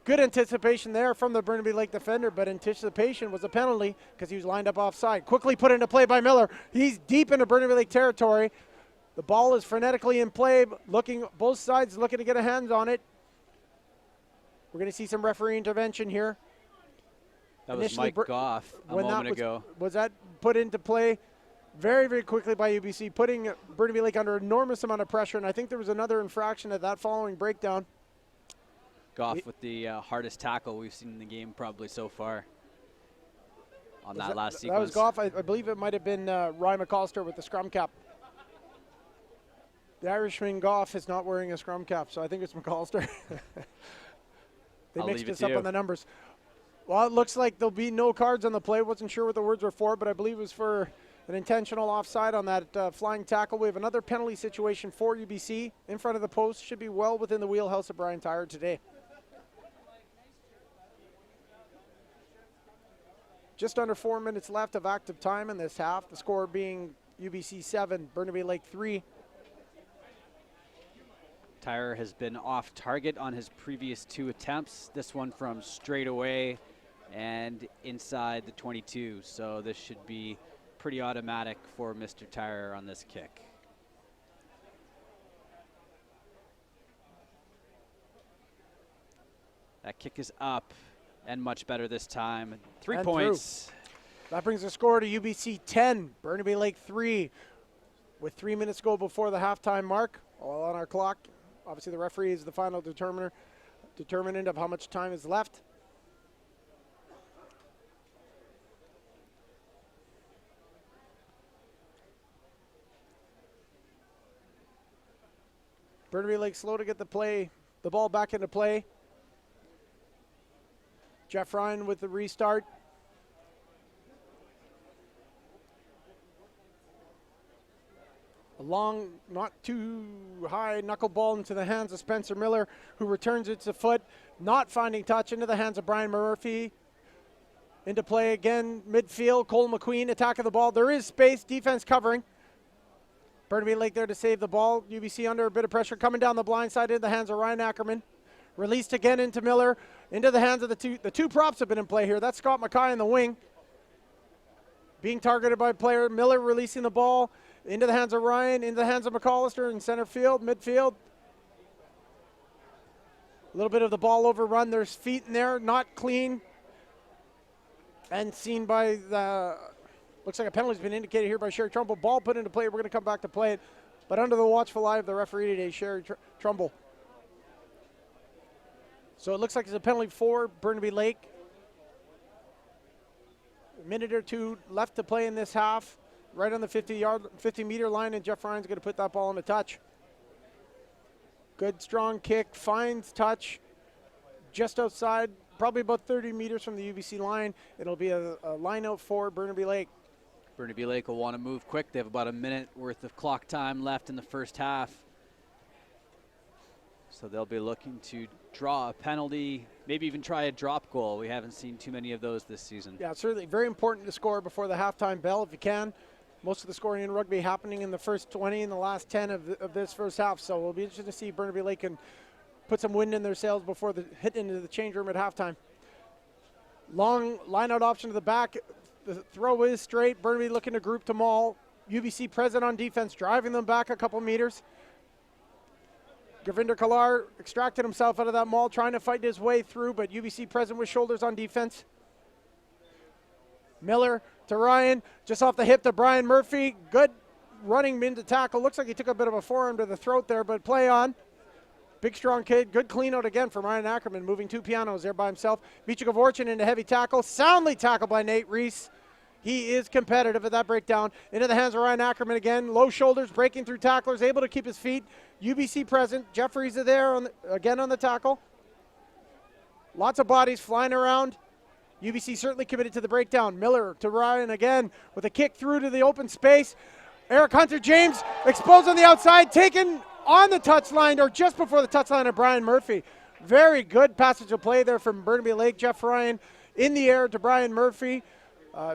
Good anticipation there from the Burnaby Lake defender, but anticipation was a penalty because he was lined up offside. Quickly put into play by Miller. He's deep into Burnaby Lake territory. The ball is frenetically in play, both sides looking to get a hands on it. We're going to see some referee intervention here. That was Mike Goff a moment ago. Was that put into play? very, very quickly by UBC, putting Burnaby Lake under enormous amount of pressure, and I think there was another infraction at that following breakdown. Goff with the hardest tackle we've seen in the game probably so far on that last sequence. That was Goff. I believe it might have been Ryan McAllister with the scrum cap. The Irishman Goff is not wearing a scrum cap, so I think it's McAllister. They mixed this up on the numbers. Well, it looks like there'll be no cards on the play. Wasn't sure what the words were for, but I believe it was for an intentional offside on that flying tackle. We have another penalty situation for UBC in front of the post. Should be well within the wheelhouse of Brian Tyre today. Just under 4 minutes left of active time in this half. The score being UBC 7, Burnaby Lake 3. Tyre has been off target on his previous 2 attempts. This one from straight away and inside the 22. So this should be pretty automatic for Mr. Tyre on this kick. That kick is up and much better this time. 3 points. Through. That brings the score to UBC 10, Burnaby Lake 3. With 3 minutes to go before the halftime mark, all on our clock. Obviously, the referee is the final determinant of how much time is left. Burnaby Lake slow to get the ball back into play. Jeff Ryan with the restart. A long, not too high knuckleball into the hands of Spencer Miller, who returns it to foot, not finding touch, into the hands of Brian Murphy. Into play again, midfield, Cole McQueen attacking the ball. There is space, defense covering. Burnaby Lake there to save the ball. UBC under a bit of pressure, coming down the blind side into the hands of Ryan Ackerman. Released again into Miller, into the hands of the two props have been in play here. That's Scott Mackay in the wing. Being targeted by player, Miller releasing the ball. Into the hands of Ryan, into the hands of McAllister in center field, midfield. A little bit of the ball overrun. There's feet in there, not clean. And seen by the, looks like a penalty's been indicated here by Sherry Trumbull. Ball put into play. We're going to come back to play it. But under the watchful eye of the referee today, Sherry Trumbull. So it looks like it's a penalty for Burnaby Lake. A minute or two left to play in this half. Right on the 50-meter line, and Jeff Ryan's going to put that ball in the touch. Good, strong kick, finds touch just outside, probably about 30 meters from the UBC line. It'll be a line out for Burnaby Lake. Burnaby Lake will want to move quick. They have about a minute worth of clock time left in the first half. So they'll be looking to draw a penalty, maybe even try a drop goal. We haven't seen too many of those this season. Yeah, certainly very important to score before the halftime bell if you can. Most of the scoring in rugby happening in the first 20 and the last 10 of this first half. So we'll be interested to see Burnaby Lake can put some wind in their sails before the hit into the change room at halftime. Long line out option to the back. The throw is straight. Burnaby looking to group them all. UBC present on defense, driving them back a couple meters. Govinder Kalar extracted himself out of that maul, trying to fight his way through, but UBC present with shoulders on defense. Miller to Ryan, just off the hip to Brian Murphy. Good running into tackle. Looks like he took a bit of a forearm to the throat there, but play on. Big, strong kid. Good clean out again from Ryan Ackerman, moving 2 pianos there by himself. Micha Gavorchin into heavy tackle. Soundly tackled by Nate Reese. He is competitive at that breakdown. Into the hands of Ryan Ackerman again. Low shoulders, breaking through tacklers, able to keep his feet. UBC present. Jeffries are there again on the tackle. Lots of bodies flying around. UBC certainly committed to the breakdown. Miller to Ryan again with a kick through to the open space. Eric Hunter-James exposed on the outside, taken on the touchline or just before the touchline of Brian Murphy. Very good passage of play there from Burnaby Lake. Jeff Ryan in the air to Brian Murphy.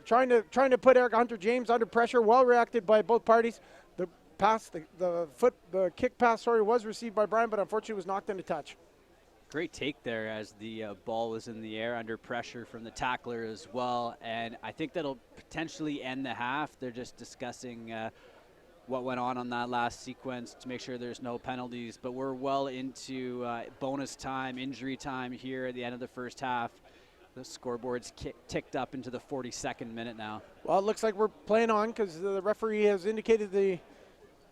Trying to put Eric Hunter-James under pressure. Well reacted by both parties. The pass, the kick pass, was received by Brian, but unfortunately was knocked into touch. Great take there as the ball was in the air under pressure from the tackler as well. And I think that'll potentially end the half. They're just discussing what went on that last sequence to make sure there's no penalties. But we're well into bonus time, injury time here at the end of the first half. The scoreboard's ticked up into the 42nd minute now. Well, it looks like we're playing on because the referee has indicated the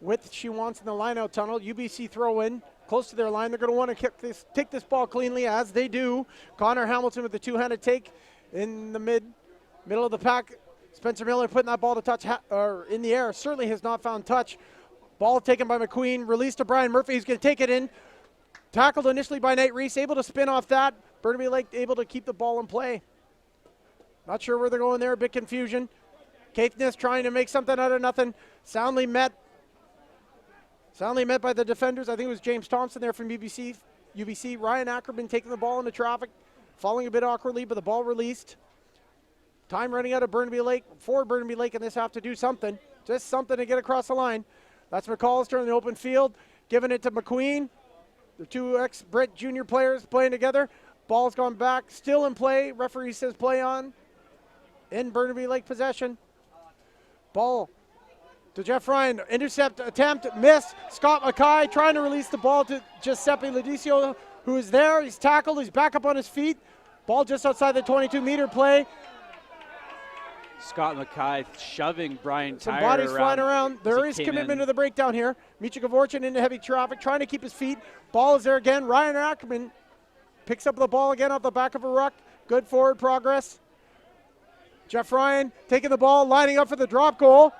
width she wants in the line-out tunnel. UBC throw in close to their line. They're going to want to take this ball cleanly, as they do. Connor Hamilton with the two-handed take in the middle of the pack. Spencer Miller putting that ball to touch or in the air. Certainly has not found touch. Ball taken by McQueen. Released to Brian Murphy. He's going to take it in. Tackled initially by Nate Reese. Able to spin off that. Burnaby Lake able to keep the ball in play. Not sure where they're going there. A bit confusion. Caithness trying to make something out of nothing. Soundly met by the defenders. I think it was James Thompson there from UBC. Ryan Ackerman taking the ball into traffic. Falling a bit awkwardly, but the ball released. Time running out of Burnaby Lake. For Burnaby Lake in this half to do something. Just something to get across the line. That's McAllister in the open field. Giving it to McQueen. The two ex-Brit junior players playing together. Ball's gone back. Still in play. Referee says play on. In Burnaby Lake possession. Ball to Jeff Ryan. Intercept attempt. Miss. Scott Mackay trying to release the ball to Giuseppe Lodicio, who is there. He's tackled. He's back up on his feet. Ball just outside the 22-meter play. Scott Mackay shoving Brian Some Tyre bodies flying around. There is commitment in. to the breakdown here. Micha Gavorchin into heavy traffic, trying to keep his feet. Ball is there again. Ryan Ackerman picks up the ball again off the back of a ruck. Good forward progress. Jeff Ryan taking the ball, lining up for the drop goal.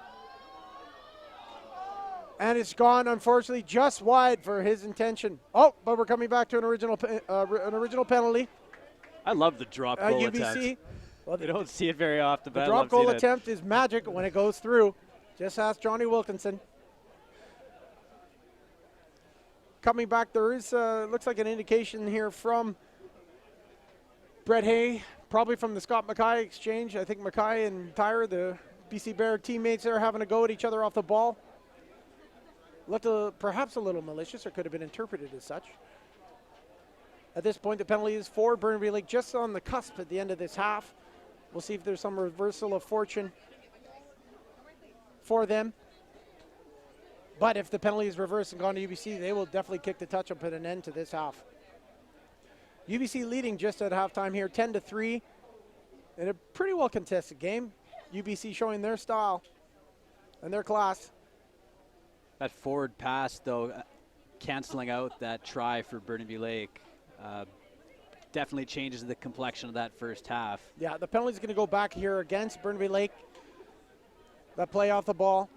And it's gone, unfortunately, just wide for his intention. Oh, but we're coming back to an original penalty. I love the drop goal UBC. attempt. Well, they don't see it very often, but The I drop love goal seeing attempt is magic when it goes through. Just ask Johnny Wilkinson. Coming back, there is, looks like an indication here from Brett Hay, probably from the Scott Mackay exchange. I think Mackay and Tyre, the BC Bear teammates there, having a go at each other off the ball. Looked perhaps a little malicious, or could have been interpreted as such. At this point, the penalty is for Burnaby Lake, just on the cusp at the end of this half. We'll see if there's some reversal of fortune for them. But if the penalty is reversed and gone to UBC, they will definitely kick the touch and put an end to this half. UBC leading just at halftime here, 10-3, in a pretty well contested game. UBC showing their style and their class. That forward pass, though, canceling out that try for Burnaby Lake. Definitely changes the complexion of that first half. Yeah, the penalty is going to go back here against Burnaby Lake. That play off the ball.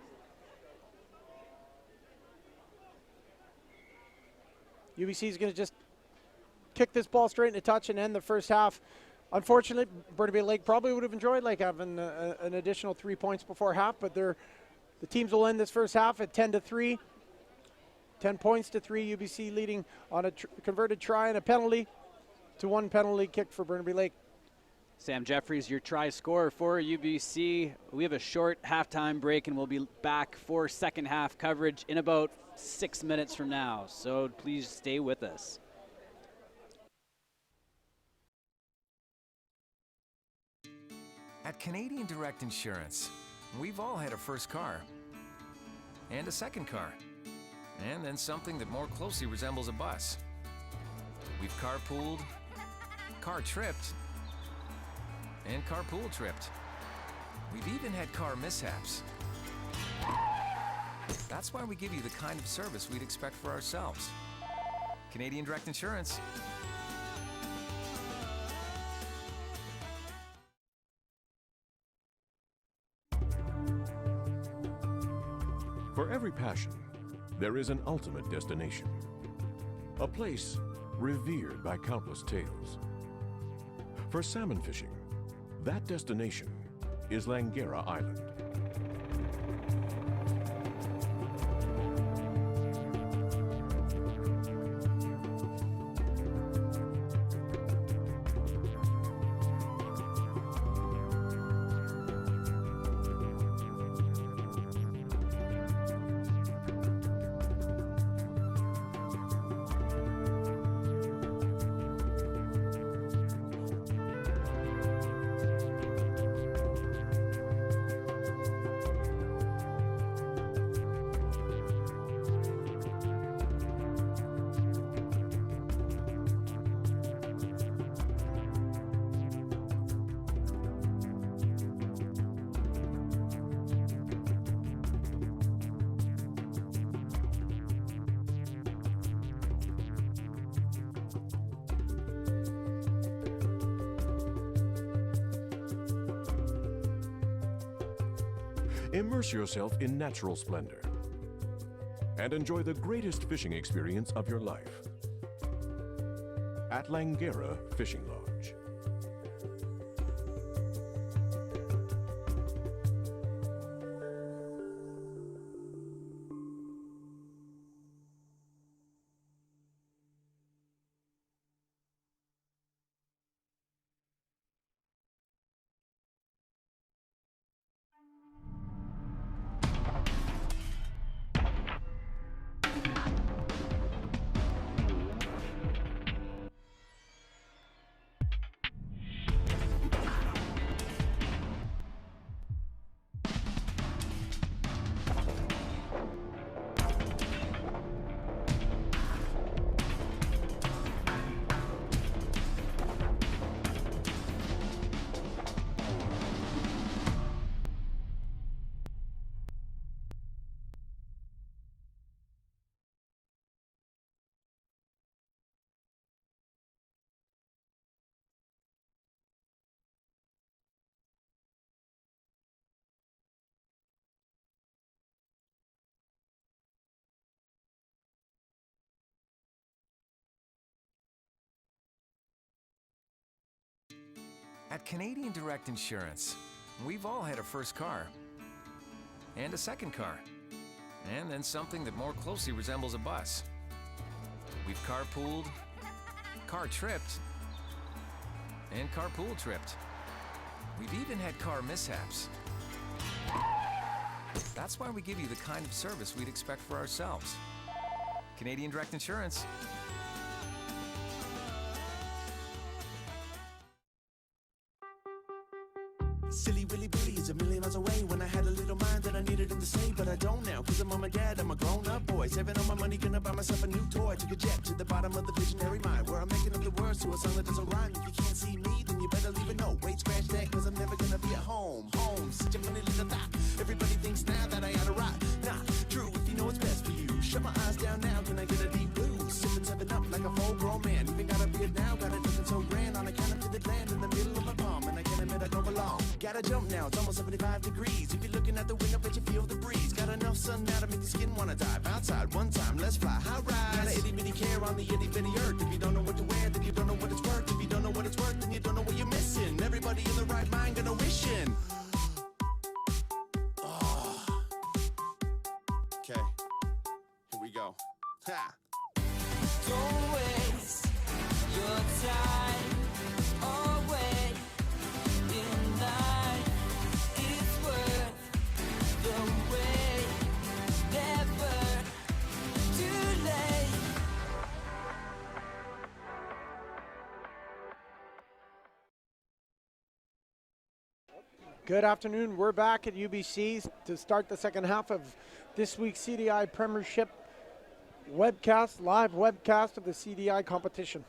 UBC is going to just kick this ball straight into touch and end the first half. Unfortunately, Burnaby Lake probably would have enjoyed like having an additional 3 points before half, but the teams will end this first half at 10-3. 10 points to 3, UBC leading on a converted try and a penalty to 1 penalty kick for Burnaby Lake. Sam Jeffries, your try scorer for UBC. We have a short halftime break and we'll be back for second half coverage in about 6 minutes from now. So please stay with us. At Canadian Direct Insurance, we've all had a first car and a second car. And then something that more closely resembles a bus. We've carpooled, car tripped, and carpool tripped. We've even had car mishaps. That's why we give you the kind of service we'd expect for ourselves. Canadian Direct Insurance. For every passion, there is an ultimate destination. A place revered by countless tales. For salmon fishing, that destination is Langara Island. Immerse yourself in natural splendor and enjoy the greatest fishing experience of your life at Langara Fishing Lodge. At Canadian Direct Insurance, we've all had a first car, and a second car, and then something that more closely resembles a bus. We've carpooled, car tripped, and carpool tripped. We've even had car mishaps. That's why we give you the kind of service we'd expect for ourselves. Canadian Direct Insurance. Silly Willy Billy is a million miles away. When I had a little mind that I needed him to say, but I don't now, cause I'm on my dad, I'm a grown-up boy. Saving all my money, gonna buy myself a new toy. Took a jet to the bottom of the visionary mind, where I'm making up the words to a song that doesn't rhyme. If you can't see me, then you better leave a note. Wait, scratch that, cause I'm never gonna be at home. Home, such a funny little thought. Everybody thinks now that I oughta rock. Nah, true, if you know what's best for you. Shut my eyes down now, can I get a deep blue? Sipping 7 up like a full-grown man. Even got a beard now, got it looking so grand. On account of the land in the middle of my palm, and I can't admit I don't belong. Gotta jump now, it's almost 75 degrees. If you're looking at the window, bet you feel the breeze. Got enough sun now to make the skin wanna dive. Outside one time, let's fly, high rise. Got a itty bitty care on the itty bitty earth. If you don't know what to wear, then you don't know what it's worth. If you don't know what it's worth, then you don't know what you're missing. Everybody in the right mind gonna wish in. Oh. Okay, here we go. Ha! Don't waste your time away in life. It's worth the wait. Never too late. Good afternoon. We're back at UBC to start the second half of this week's CDI Premiership webcast, live webcast of the CDI competition.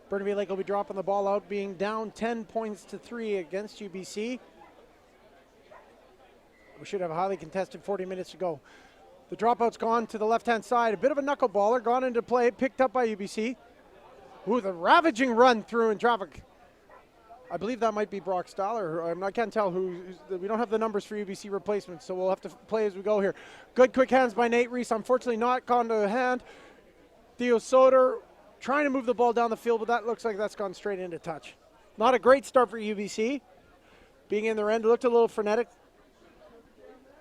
Burnaby Lake will be dropping the ball out, being down 10 points to 3 against UBC. We should have a highly contested 40 minutes to go. The dropout's gone to the left-hand side. A bit of a knuckleballer gone into play, picked up by UBC. Ooh, the ravaging run through in traffic. I believe that might be Brock Staller. I can't tell who. We don't have the numbers for UBC replacements, so we'll have to play as we go here. Good quick hands by Nate Reese. Unfortunately not gone to the hand. Theo Soder trying to move the ball down the field, but that looks like that's gone straight into touch. Not a great start for UBC. Being in their end, looked a little frenetic,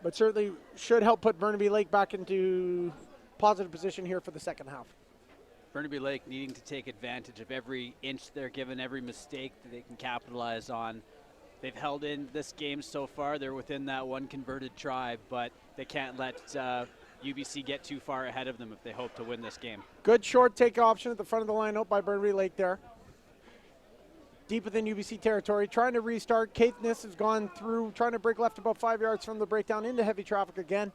but certainly should help put Burnaby Lake back into positive position here for the second half. Burnaby Lake needing to take advantage of every inch they're given, every mistake that they can capitalize on. They've held in this game so far. They're within that one converted try, but they can't let UBC get too far ahead of them if they hope to win this game. Good short take option at the front of the line out by Burnaby Lake there. Deep within UBC territory, trying to restart. Caithness has gone through, trying to break left about 5 yards from the breakdown into heavy traffic again.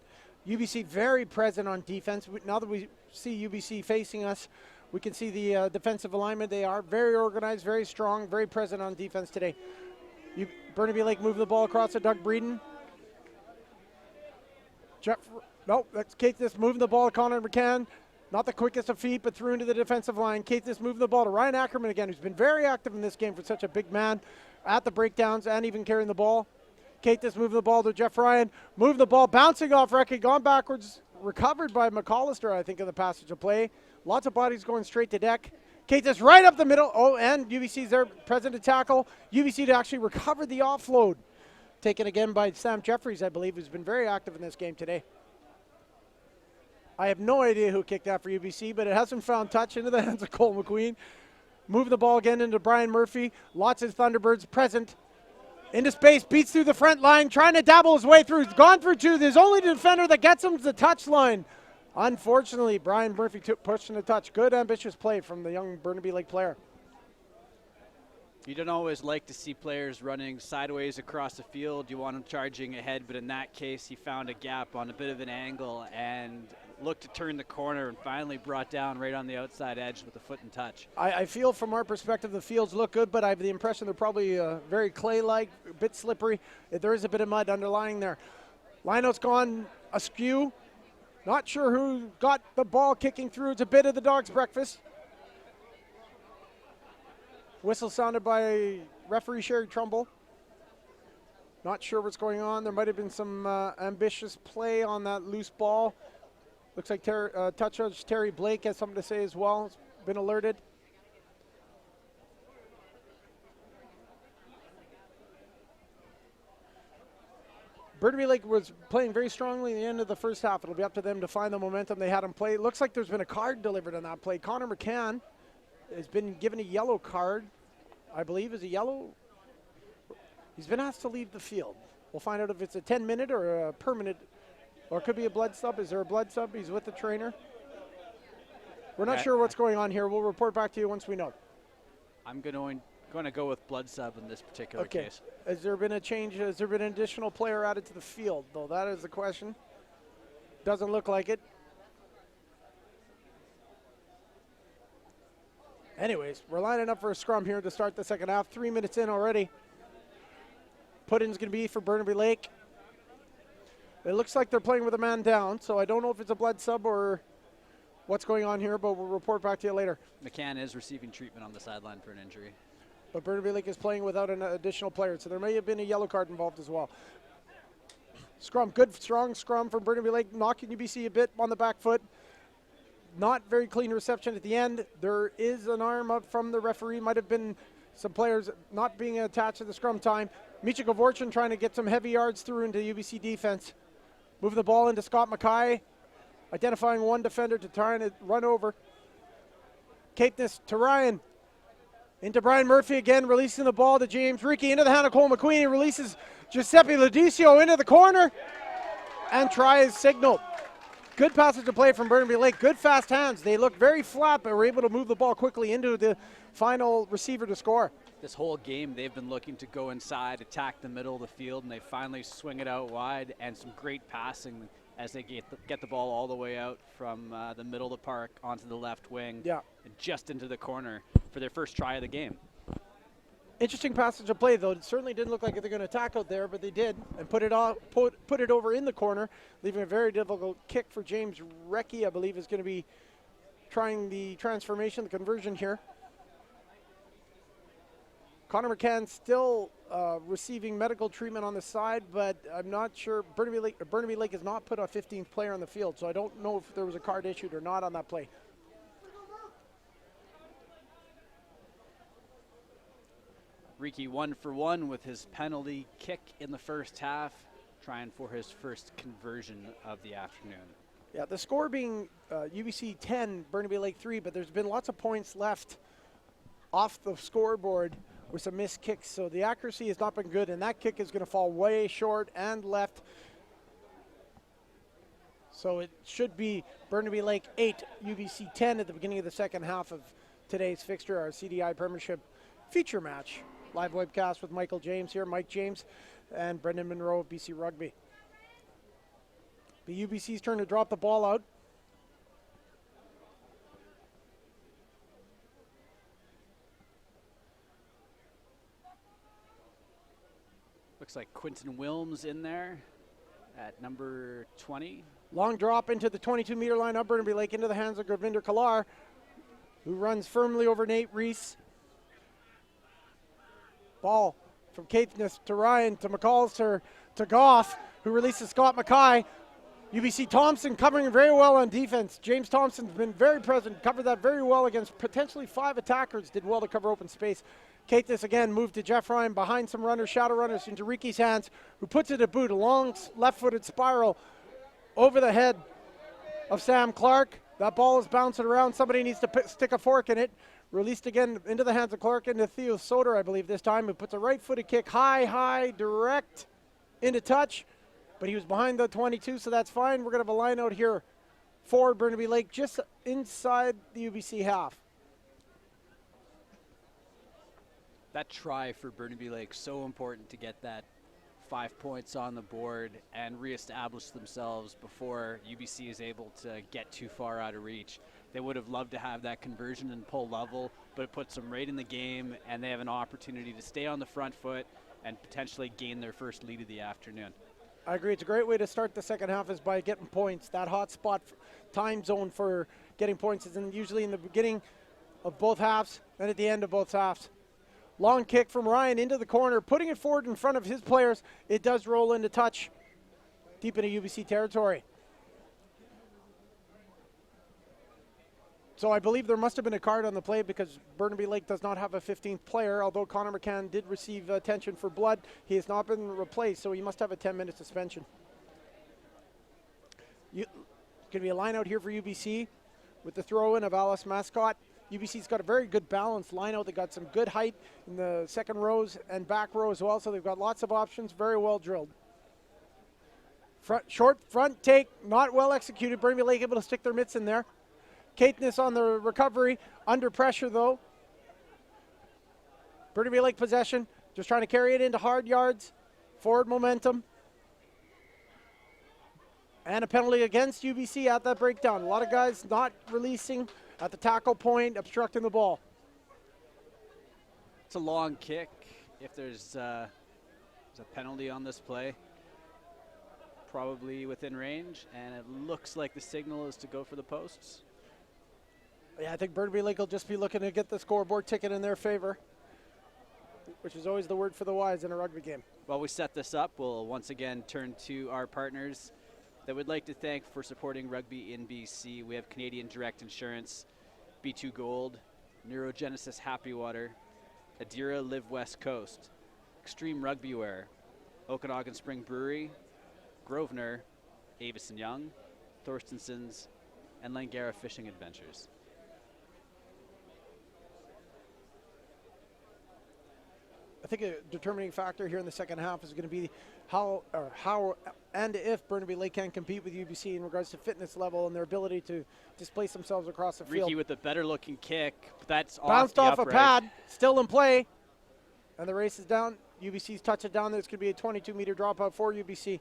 UBC very present on defense. Now that we see UBC facing us, we can see the defensive alignment. They are very organized, very strong, very present on defense today. Burnaby Lake moving the ball across to Doug Breeden. That's Caithness moving the ball to Connor McCann. Not the quickest of feet, but through into the defensive line. Caithness moving the ball to Ryan Ackerman again, who's been very active in this game for such a big man at the breakdowns and even carrying the ball. Katis moving the ball to Jeff Ryan. Move the ball, bouncing off Recchi, gone backwards, recovered by McAllister, I think, in the passage of play. Lots of bodies going straight to deck. Katis right up the middle. Oh, and UBC's there, present to tackle. UBC to actually recover the offload. Taken again by Sam Jeffries, I believe, who's been very active in this game today. I have no idea who kicked that for UBC, but it hasn't found touch into the hands of Cole McQueen. Moving the ball again into Brian Murphy. Lots of Thunderbirds present. Into space, beats through the front line, trying to dabble his way through. He's gone through two. There's only the defender that gets him to the touch line. Unfortunately, Brian Murphy pushed in the touch. Good, ambitious play from the young Burnaby Lake player. You don't always like to see players running sideways across the field. You want them charging ahead, but in that case, he found a gap on a bit of an angle and looked to turn the corner and finally brought down right on the outside edge with a foot and touch. I feel from our perspective the fields look good, but I have the impression they're probably very clay-like, a bit slippery. There is a bit of mud underlying there. Lineout's gone askew. Not sure who got the ball kicking through. It's a bit of the dog's breakfast. Whistle sounded by referee Sherry Trumbull. Not sure what's going on. There might have been some ambitious play on that loose ball. Looks like touch judge Terry Blake has something to say as well. He's been alerted. Burnaby Lake was playing very strongly at the end of the first half. It'll be up to them to find the momentum they had in play. It looks like there's been a card delivered on that play. Connor McCann has been given a yellow card, I believe. Is a yellow? He's been asked to leave the field. We'll find out if it's a 10-minute or a permanent, or it could be a blood sub. Is there a blood sub? He's with the trainer. We're not sure what's going on here. We'll report back to you once we know. I'm going to go with blood sub in this particular case. Has there been a change? Has there been an additional player added to the field, though? That is the question. Doesn't look like it. Anyways, we're lining up for a scrum here to start the second half. 3 minutes in already. Put-in's going to be for Burnaby Lake. It looks like they're playing with a man down, so I don't know if it's a blood sub or what's going on here, but we'll report back to you later. McCann is receiving treatment on the sideline for an injury. But Burnaby Lake is playing without an additional player, so there may have been a yellow card involved as well. Scrum, good, strong scrum from Burnaby Lake, knocking UBC a bit on the back foot. Not very clean reception at the end. There is an arm up from the referee. Might have been some players not being attached to the scrum time. Micha Gavorchin trying to get some heavy yards through into UBC defense. Moving the ball into Scott Mackay. Identifying one defender to try and run over. Capeness to Ryan. Into Brian Murphy again, releasing the ball to James Reekie. Into the hand of Cole McQueen. He releases Giuseppe Lodicio into the corner. And try is signaled. Good passage of play from Burnaby Lake. Good fast hands. They look very flat, but were able to move the ball quickly into the final receiver to score. This whole game, they've been looking to go inside, attack the middle of the field, and they finally swing it out wide, and some great passing as they get the ball all the way out from the middle of the park onto the left wing, and just into the corner for their first try of the game. Interesting passage of play, though. It certainly didn't look like they're going to attack out there, but they did, and put it over in the corner, leaving a very difficult kick for James Reekie, I believe, is going to be trying the transformation, the conversion here. Connor McCann still receiving medical treatment on the side, but I'm not sure. Burnaby Lake has not put a 15th player on the field, so I don't know if there was a card issued or not on that play. Reekie 1 for 1 with his penalty kick in the first half, trying for his first conversion of the afternoon. Yeah, the score being UBC 10, Burnaby Lake 3, but there's been lots of points left off the scoreboard with some missed kicks, so the accuracy has not been good, and that kick is going to fall way short and left. So it should be Burnaby Lake 8, UBC 10 at the beginning of the second half of today's fixture, our CDI Premiership feature match. Live webcast with Michael James here, Mike James, and Brendan Monroe of BC Rugby. The UBC's turn to drop the ball out. Looks like Quinton Wilms in there at number 20. Long drop into the 22-meter line of Burnaby Lake into the hands of Gravinder Kalar, who runs firmly over Nate Reese. Ball from Caithness to Ryan to McAllister to Goff, who releases Scott Mackay. UBC Thompson covering very well on defense. James Thompson's been very present, covered that very well against potentially 5 attackers, did well to cover open space. Caithness again moved to Jeff Ryan behind some runners, shadow runners into Riki's hands, who puts it at boot, a long left-footed spiral over the head of Sam Clark. That ball is bouncing around. Somebody needs to stick a fork in it. Released again into the hands of Clark, into Theo Soder, I believe this time, who puts a right-footed kick high, direct into touch. But he was behind the 22, so that's fine. We're going to have a line out here for Burnaby Lake, just inside the UBC half. That try for Burnaby Lake, so important to get that 5 points on the board and reestablish themselves before UBC is able to get too far out of reach. They would have loved to have that conversion and pull level, but it puts them right in the game, and they have an opportunity to stay on the front foot and potentially gain their first lead of the afternoon. I agree. It's a great way to start the second half is by getting points. That hot spot time zone for getting points is usually in the beginning of both halves and at the end of both halves. Long kick from Ryan into the corner, putting it forward in front of his players. It does roll into touch deep into UBC territory. So I believe there must have been a card on the play because Burnaby Lake does not have a 15th player, although Connor McCann did receive attention for blood. He has not been replaced, so he must have a 10-minute suspension. Going to be a line out here for UBC with the throw-in of Alice Mascot. UBC's got a very good balanced line out. They got some good height in the second rows and back row as well, so they've got lots of options, very well drilled. Short front take, not well executed. Burnaby Lake able to stick their mitts in there. Caithness on the recovery, under pressure though. Burnaby Lake possession, just trying to carry it into hard yards, forward momentum. And a penalty against UBC at that breakdown. A lot of guys not releasing at the tackle point, obstructing the ball. It's a long kick. If there's a penalty on this play, probably within range, and it looks like the signal is to go for the posts. Yeah, I think Burnaby Lake will just be looking to get the scoreboard ticket in their favor, which is always the word for the wise in a rugby game. While we set this up, we'll once again turn to our partners that we'd like to thank for supporting rugby in BC. We have Canadian Direct Insurance, B2 Gold, Neurogenesis Happy Water, Adira Live West Coast, Extreme Rugby Wear, Okanagan Spring Brewery, Grosvenor, Avis & Young, Thorstenson's, and Langara Fishing Adventures. I think a determining factor here in the second half is going to be how and if Burnaby Lake can compete with UBC in regards to fitness level and their ability to displace themselves across the field. Riki with a better looking kick, but that's bounced off the a pad, still in play, and the race is down. UBC's touch it down. There's going to be a 22-meter dropout for UBC.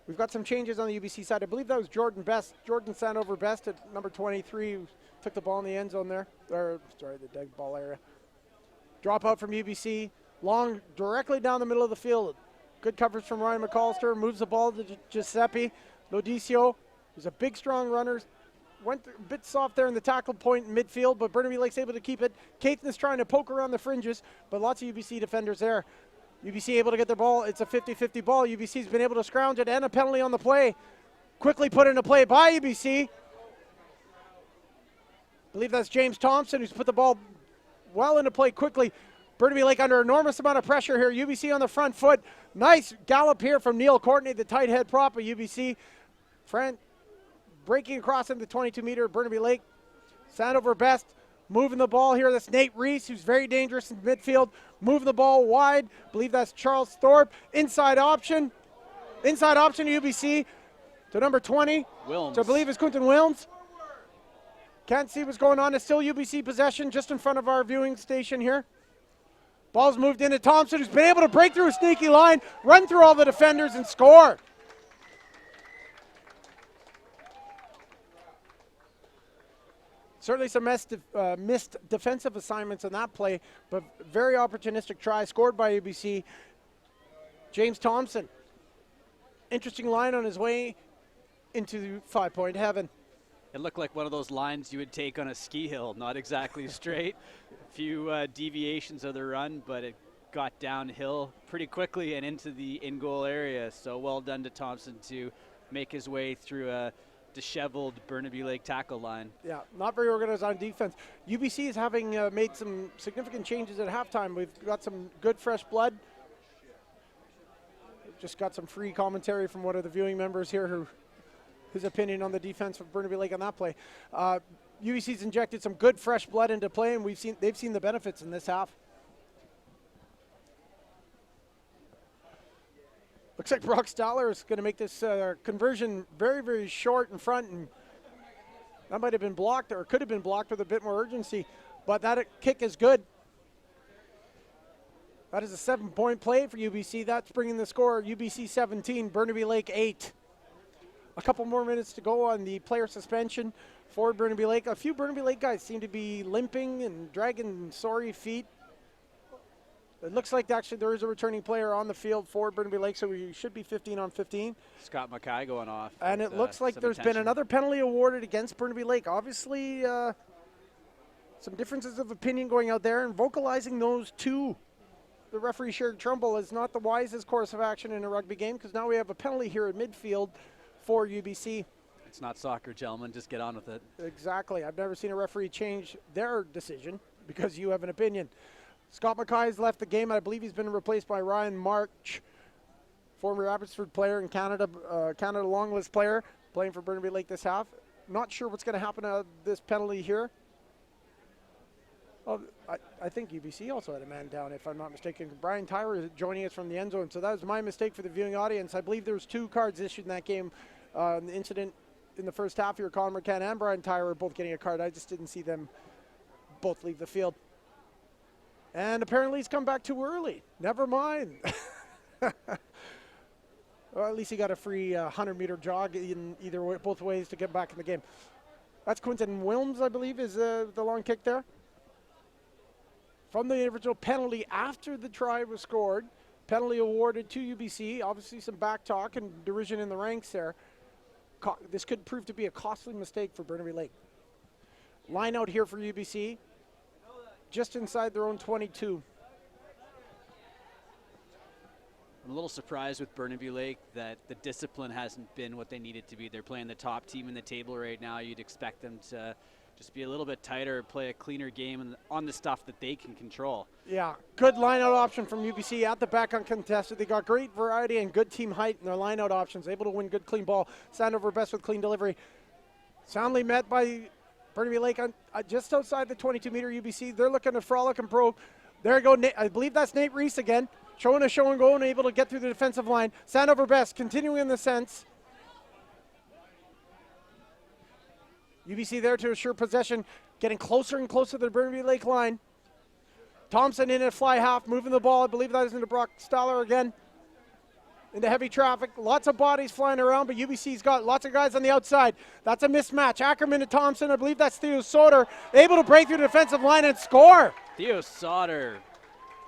We've got some changes on the UBC side. I believe that was Jordan Sandover Best at number 23 who took the ball in the end zone there. The dead ball area. Dropout from UBC, long directly down the middle of the field. Good coverage from Ryan McAllister, moves the ball to Giuseppe Lodicio, who's a big, strong runner. Went a bit soft there in the tackle point in midfield, but Burnaby Lake's able to keep it. Caithness trying to poke around the fringes, but lots of UBC defenders there. UBC able to get their ball. It's a 50-50 ball. UBC's been able to scrounge it, and a penalty on the play. Quickly put into play by UBC. I believe that's James Thompson who's put the ball well into play quickly. Burnaby Lake under enormous amount of pressure here. UBC on the front foot. Nice gallop here from Neil Courtney, the tight head prop of UBC. Breaking across into the 22-meter. Burnaby Lake. Sandover Best moving the ball here. That's Nate Reese, who's very dangerous in midfield. Moving the ball wide. I believe that's Charles Thorpe. Inside option. Inside option to UBC to number 20. Wilms. So I believe it's Quentin Wilms. Can't see what's going on. It's still UBC possession just in front of our viewing station here. Ball's moved into Thompson, who's been able to break through a sneaky line, run through all the defenders, and score. Certainly some missed defensive assignments on that play, but very opportunistic try scored by UBC. James Thompson. Interesting line on his way into 5-point heaven. It looked like one of those lines you would take on a ski hill, not exactly straight. A few deviations of the run, but it got downhill pretty quickly and into the in-goal area. So well done to Thompson to make his way through a disheveled Burnaby Lake tackle line. Yeah, not very organized on defense. UBC is having made some significant changes at halftime. We've got some good fresh blood. We've just got some free commentary from one of the viewing members here whose opinion on the defense of Burnaby Lake on that play. UBC's injected some good fresh blood into play, and they've seen the benefits in this half. Looks like Brock Stoller is going to make this conversion very, very short in front, and that might have been blocked or could have been blocked with a bit more urgency, but that kick is good. That is a 7-point play for UBC. That's bringing the score UBC 17, Burnaby Lake 8. A couple more minutes to go on the player suspension for Burnaby Lake. A few Burnaby Lake guys seem to be limping and dragging sorry feet. It looks like actually there is a returning player on the field for Burnaby Lake, so we should be 15 on 15. Scott Mackay going off. And it looks like there's been another penalty awarded against Burnaby Lake. Obviously, some differences of opinion going out there, and vocalizing those to the referee, Sherry Trumbull, is not the wisest course of action in a rugby game, because now we have a penalty here at midfield for UBC. It's not soccer, gentlemen. Just get on with it. Exactly. I've never seen a referee change their decision because you have an opinion. Scott Mackay has left the game. I believe he's been replaced by Ryan March, former Abbotsford player and Canada long list player, playing for Burnaby Lake this half. Not sure what's going to happen to this penalty here. Oh, I think UBC also had a man down, if I'm not mistaken. Brian Tyler is joining us from the end zone, so that was my mistake for the viewing audience. I believe there was 2 cards issued in that game. The incident in the first half here, Connor McCann and Brian Tyler are both getting a card. I just didn't see them both leave the field. And apparently he's come back too early. Never mind. Well, at least he got a free 100-meter jog in either way, both ways to get back in the game. That's Quinton Wilms, I believe, is the long kick there. From the original penalty after the try was scored, penalty awarded to UBC. Obviously some back talk and derision in the ranks there. This could prove to be a costly mistake for Burnaby Lake. Line out here for UBC. Just inside their own 22. I'm a little surprised with Burnaby Lake that the discipline hasn't been what they needed to be. They're playing the top team in the table right now. You'd expect them to just be a little bit tighter, play a cleaner game on the stuff that they can control. Yeah, good line-out option from UBC at the back uncontested. They got great variety and good team height in their line-out options. Able to win good clean ball. Sandover best with clean delivery. Soundly met by Burnaby Lake on just outside the 22-meter UBC. They're looking to frolic and probe. There you go. I believe that's Nate Reese again. Showing a show and go and able to get through the defensive line. Sandover best continuing in the sense. UBC there to assure possession. Getting closer and closer to the Burnaby Lake line. Thompson in a fly half, moving the ball. I believe that is into Brock Stoller again. Into heavy traffic. Lots of bodies flying around, but UBC's got lots of guys on the outside. That's a mismatch. Ackerman to Thompson. I believe that's Theo Soder. Able to break through the defensive line and score. Theo Soder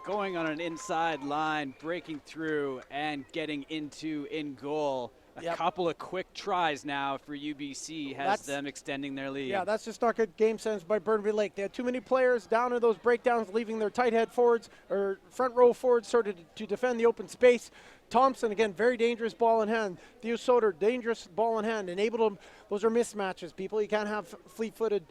going on an inside line, breaking through and getting into in goal. A couple of quick tries now for UBC has them extending their lead. Yeah, that's just not good game sense by Burnaby Lake. They had too many players down in those breakdowns, leaving their tight head forwards or front row forwards sort of to defend the open space. Thompson, again, very dangerous ball in hand. Theo Soder, dangerous ball in hand. Enabled them. Those are mismatches, people. You can't have fleet-footed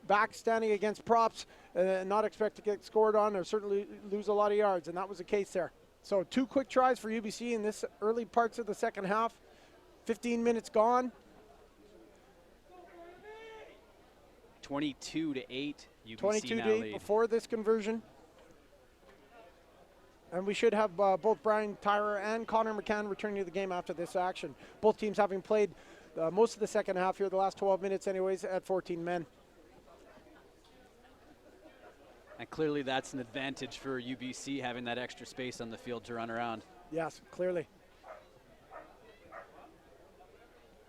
backs standing against props and not expect to get scored on or certainly lose a lot of yards, and that was the case there. So 2 quick tries for UBC in this early parts of the second half. 15 minutes gone. 22-8, UBC 22 now to 8 lead. before this conversion. And we should have both Brian Tyrer and Connor McCann returning to the game after this action. Both teams having played most of the second half here, the last 12 minutes anyways, at 14 men. And clearly that's an advantage for UBC, having that extra space on the field to run around. Yes, clearly.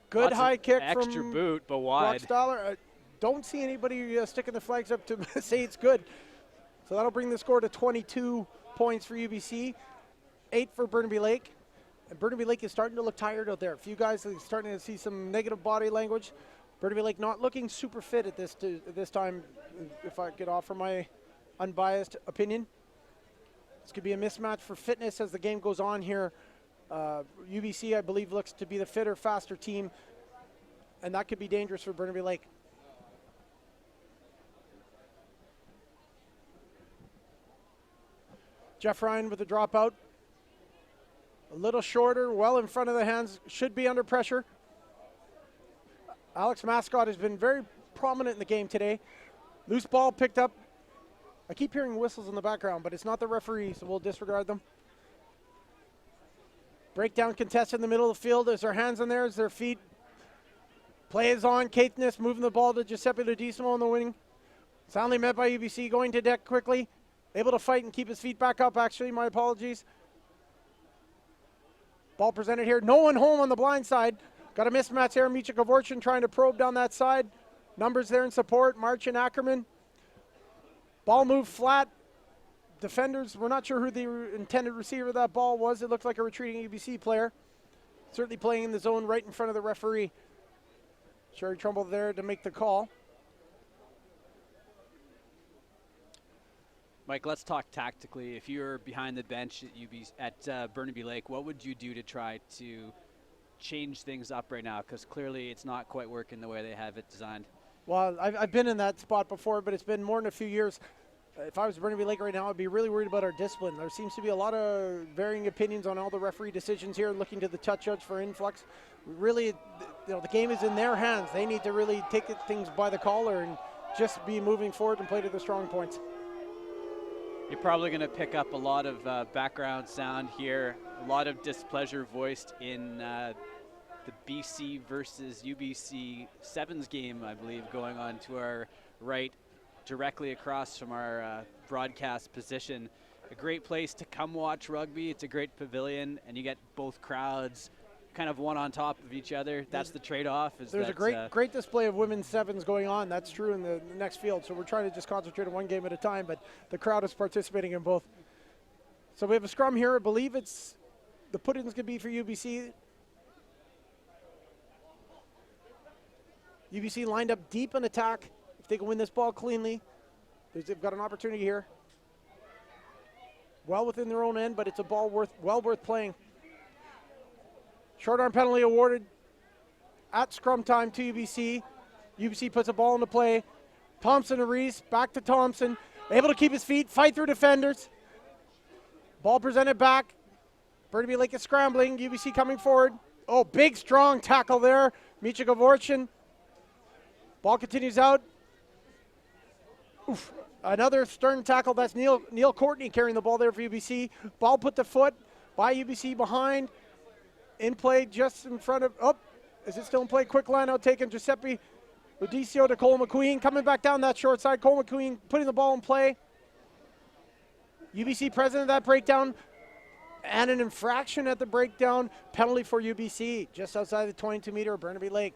Good high kick from extra boot, but wide. Stoller. Don't see anybody sticking the flags up to say it's good. So that'll bring the score to 22 points for UBC, 8 for Burnaby Lake. And Burnaby Lake is starting to look tired out there. A few guys are starting to see some negative body language. Burnaby Lake not looking super fit at this time, if I get off from my unbiased opinion. This could be a mismatch for fitness as the game goes on here. UBC, I believe, looks to be the fitter, faster team, and that could be dangerous for Burnaby Lake. Jeff Ryan with the dropout. A little shorter, well in front of the hands, should be under pressure. Alex Mascot has been very prominent in the game today. Loose ball picked up. I keep hearing whistles in the background, but it's not the referee, so we'll disregard them. Breakdown contest in the middle of the field. Is their hands in there? Is their feet? Play is on. Caithness moving the ball to Giuseppe Lodissimo on the wing. Soundly met by UBC, going to deck quickly. Able to fight and keep his feet back up, actually. My apologies. Ball presented here. No one home on the blind side. Got a mismatch there. Micha Gavorchin trying to probe down that side. Numbers there in support. March and Ackerman. Ball moved flat. Defenders, we're not sure who the intended receiver of that ball was. It looked like a retreating UBC player. Certainly playing in the zone right in front of the referee. Sherry Trumbull there to make the call. Mike, let's talk tactically. If you're behind the bench at Burnaby Lake, what would you do to try to change things up right now? Because clearly it's not quite working the way they have it designed. Well, I've been in that spot before, but it's been more than a few years. If I was Burnaby Lake right now, I'd be really worried about our discipline. There seems to be a lot of varying opinions on all the referee decisions here, looking to the touch judge for influx. Really, the game is in their hands. They need to really take things by the collar and just be moving forward and play to the strong points. You're probably going to pick up a lot of background sound here, a lot of displeasure voiced in the BC versus UBC Sevens game, I believe, going on to our right, directly across from our broadcast position. A great place to come watch rugby. It's a great pavilion, and you get both crowds kind of one on top of each other. That's the trade-off. There's a great display of women's sevens going on. That's true in the next field. So we're trying to just concentrate on one game at a time, but the crowd is participating in both. So we have a scrum here. I believe it's the put-ins going to be for UBC. UBC lined up deep in attack. If they can win this ball cleanly, they've got an opportunity here. Well within their own end, but it's a ball well worth playing. Short arm penalty awarded at scrum time to UBC. UBC puts a ball into play. Thompson to Reese, back to Thompson. Able to keep his feet, fight through defenders. Ball presented back. Burnaby Lake is scrambling. UBC coming forward. Oh, big, strong tackle there. Micha Gavorchin. Ball continues out. Oof. Another stern tackle. That's Neil Courtney carrying the ball there for UBC. Ball put to foot by UBC behind. In play just in front of, is it still in play? Quick line out taken. Giuseppe Lodissimo to Cole McQueen. Coming back down that short side. Cole McQueen putting the ball in play. UBC present at that breakdown. And an infraction at the breakdown. Penalty for UBC just outside the 22-meter of Burnaby Lake.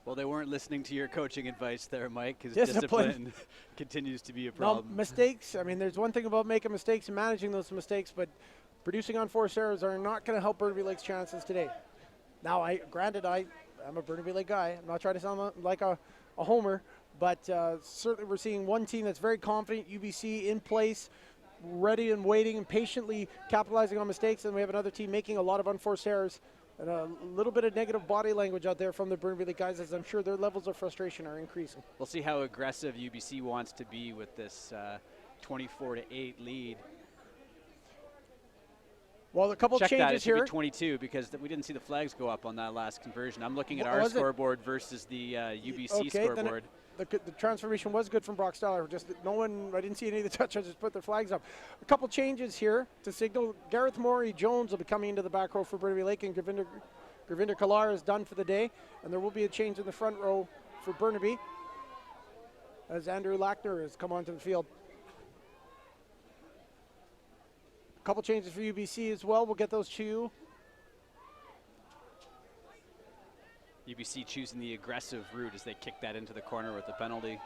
Well, they weren't listening to your coaching advice there, Mike, because discipline continues to be a problem. No, mistakes. I mean, there's one thing about making mistakes and managing those mistakes, but producing on forced errors are not going to help Burnaby Lake's chances today. Now, I'm a Burnaby Lake guy. I'm not trying to sound like a homer, but certainly we're seeing one team that's very confident, UBC in place, ready and waiting and patiently capitalizing on mistakes, and we have another team making a lot of unforced errors. And a little bit of negative body language out there from the Burnaby Lake guys, as I'm sure their levels of frustration are increasing. We'll see how aggressive UBC wants to be with this 24-8 lead. Well, a couple Check changes that, it should here. be 22 because we didn't see the flags go up on that last conversion. I'm looking at our scoreboard versus the UBC scoreboard. The transformation was good from Brock Styler. Just I didn't see any of the touch judges put their flags up. A couple changes here to signal. Gareth Morey Jones will be coming into the back row for Burnaby Lake, and Gravinder Kalar is done for the day. And there will be a change in the front row for Burnaby as Andrew Lackner has come onto the field. A couple changes for UBC as well. We'll get those to you. UBC choosing the aggressive route as they kick that into the corner with the penalty.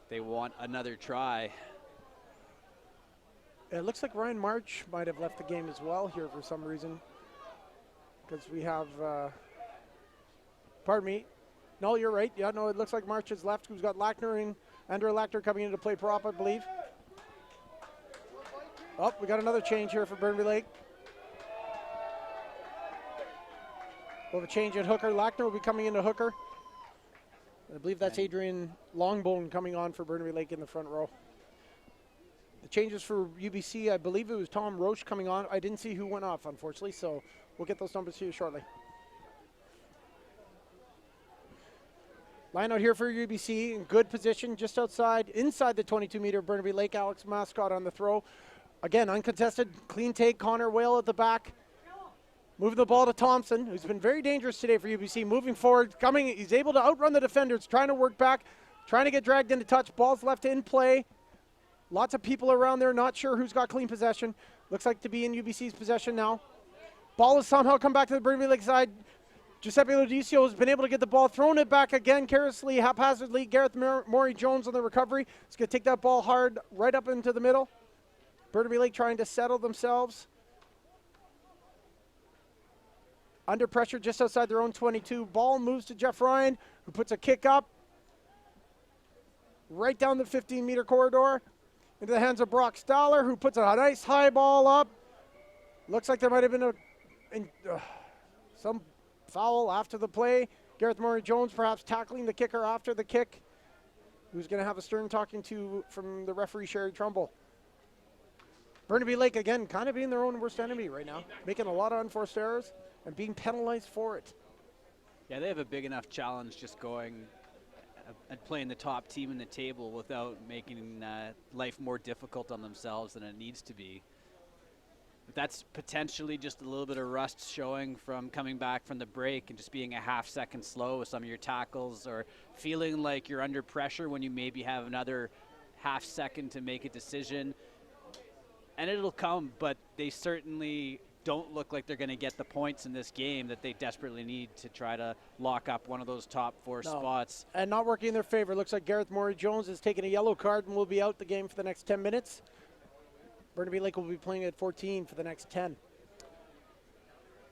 They want another try. It looks like Ryan March might have left the game as well here for some reason. Because we have, pardon me. No, you're right. Yeah, no, it looks like March has left. We've got Lackner and Andrew Lackner coming into play prop, I believe. Oh, we got another change here for Burnaby Lake. We'll have a change at hooker. Lackner will be coming into hooker. I believe that's Adrian Longbone coming on for Burnaby Lake in the front row. The changes for UBC, I believe it was Tom Roche coming on. I didn't see who went off, unfortunately, so we'll get those numbers to you shortly. Line out here for UBC in good position, just inside the 22-meter Burnaby Lake. Alex Mascot on the throw. Again, uncontested, clean take. Connor Whale at the back. Moving the ball to Thompson, who's been very dangerous today for UBC. Moving forward, he's able to outrun the defenders, trying to work back, trying to get dragged into touch. Ball's left in play. Lots of people around there, not sure who's got clean possession. Looks like to be in UBC's possession now. Ball has somehow come back to the Burnaby Lake side. Giuseppe Lodicio has been able to get the ball, thrown it back again, carelessly, haphazardly. Gareth Morey-Jones on the recovery. He's going to take that ball hard right up into the middle. Burnaby Lake trying to settle themselves. Under pressure just outside their own 22. Ball moves to Jeff Ryan, who puts a kick up. Right down the 15-meter corridor. Into the hands of Brock Stoller, who puts a nice high ball up. Looks like there might have been some foul after the play. Gareth Morey-Jones perhaps tackling the kicker after the kick. Who's going to have a stern talking to from the referee, Sherry Trumbull. Burnaby Lake, again, kind of being their own worst enemy right now. Making a lot of unforced errors and being penalized for it. Yeah, they have a big enough challenge just going and playing the top team in the table without making life more difficult on themselves than it needs to be. But that's potentially just a little bit of rust showing from coming back from the break and just being a half second slow with some of your tackles, or feeling like you're under pressure when you maybe have another half second to make a decision. And it'll come, but they certainly don't look like they're going to get the points in this game that they desperately need to try to lock up one of those top four spots. And not working in their favor. Looks like Gareth Morey-Jones has taken a yellow card and will be out the game for the next 10 minutes. Burnaby Lake will be playing at 14 for the next 10.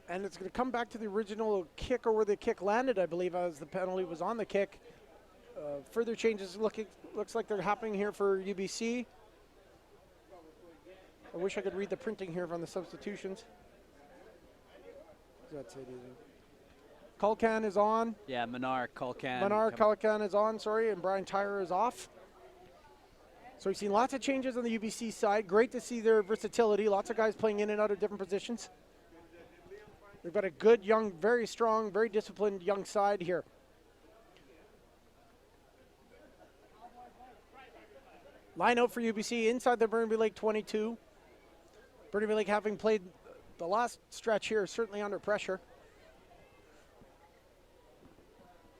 And it's going to come back to the original kick, or where the kick landed, I believe, as the penalty was on the kick. Further changes looks like they're happening here for UBC. I wish I could read the printing here on the substitutions. That's it. Kulkan is on. Yeah, Manar Kulkan. Kulkan is on, and Brian Tyrer is off. So we've seen lots of changes on the UBC side. Great to see their versatility. Lots of guys playing in and out of different positions. They've got a good, young, very strong, very disciplined young side here. Line out for UBC inside the Burnaby Lake 22. Burnaby Lake having played the last stretch here, certainly under pressure.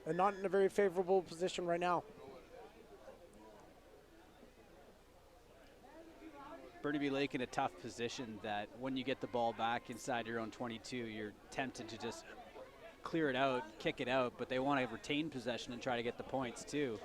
And not in a very favorable position right now. Burnaby Lake in a tough position that when you get the ball back inside your own 22, you're tempted to just clear it out, kick it out, but they want to retain possession and try to get the points too.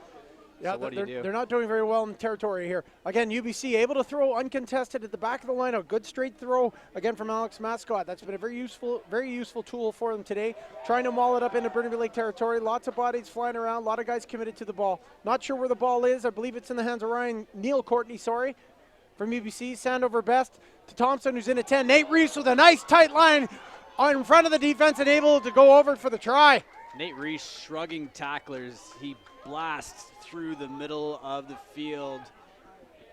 Yeah, so what do you do? They're not doing very well in territory here. Again, UBC able to throw uncontested at the back of the line. A good straight throw again from Alex Mascot. That's been a very useful tool for them today. Trying to maul it up into Burnaby Lake territory. Lots of bodies flying around. A lot of guys committed to the ball. Not sure where the ball is. I believe it's in the hands of Neil Courtney, from UBC. Sandover Best to Thompson, who's in at 10. Nate Reese with a nice tight line in front of the defense and able to go over for the try. Nate Reese shrugging tacklers. He blasts through the middle of the field,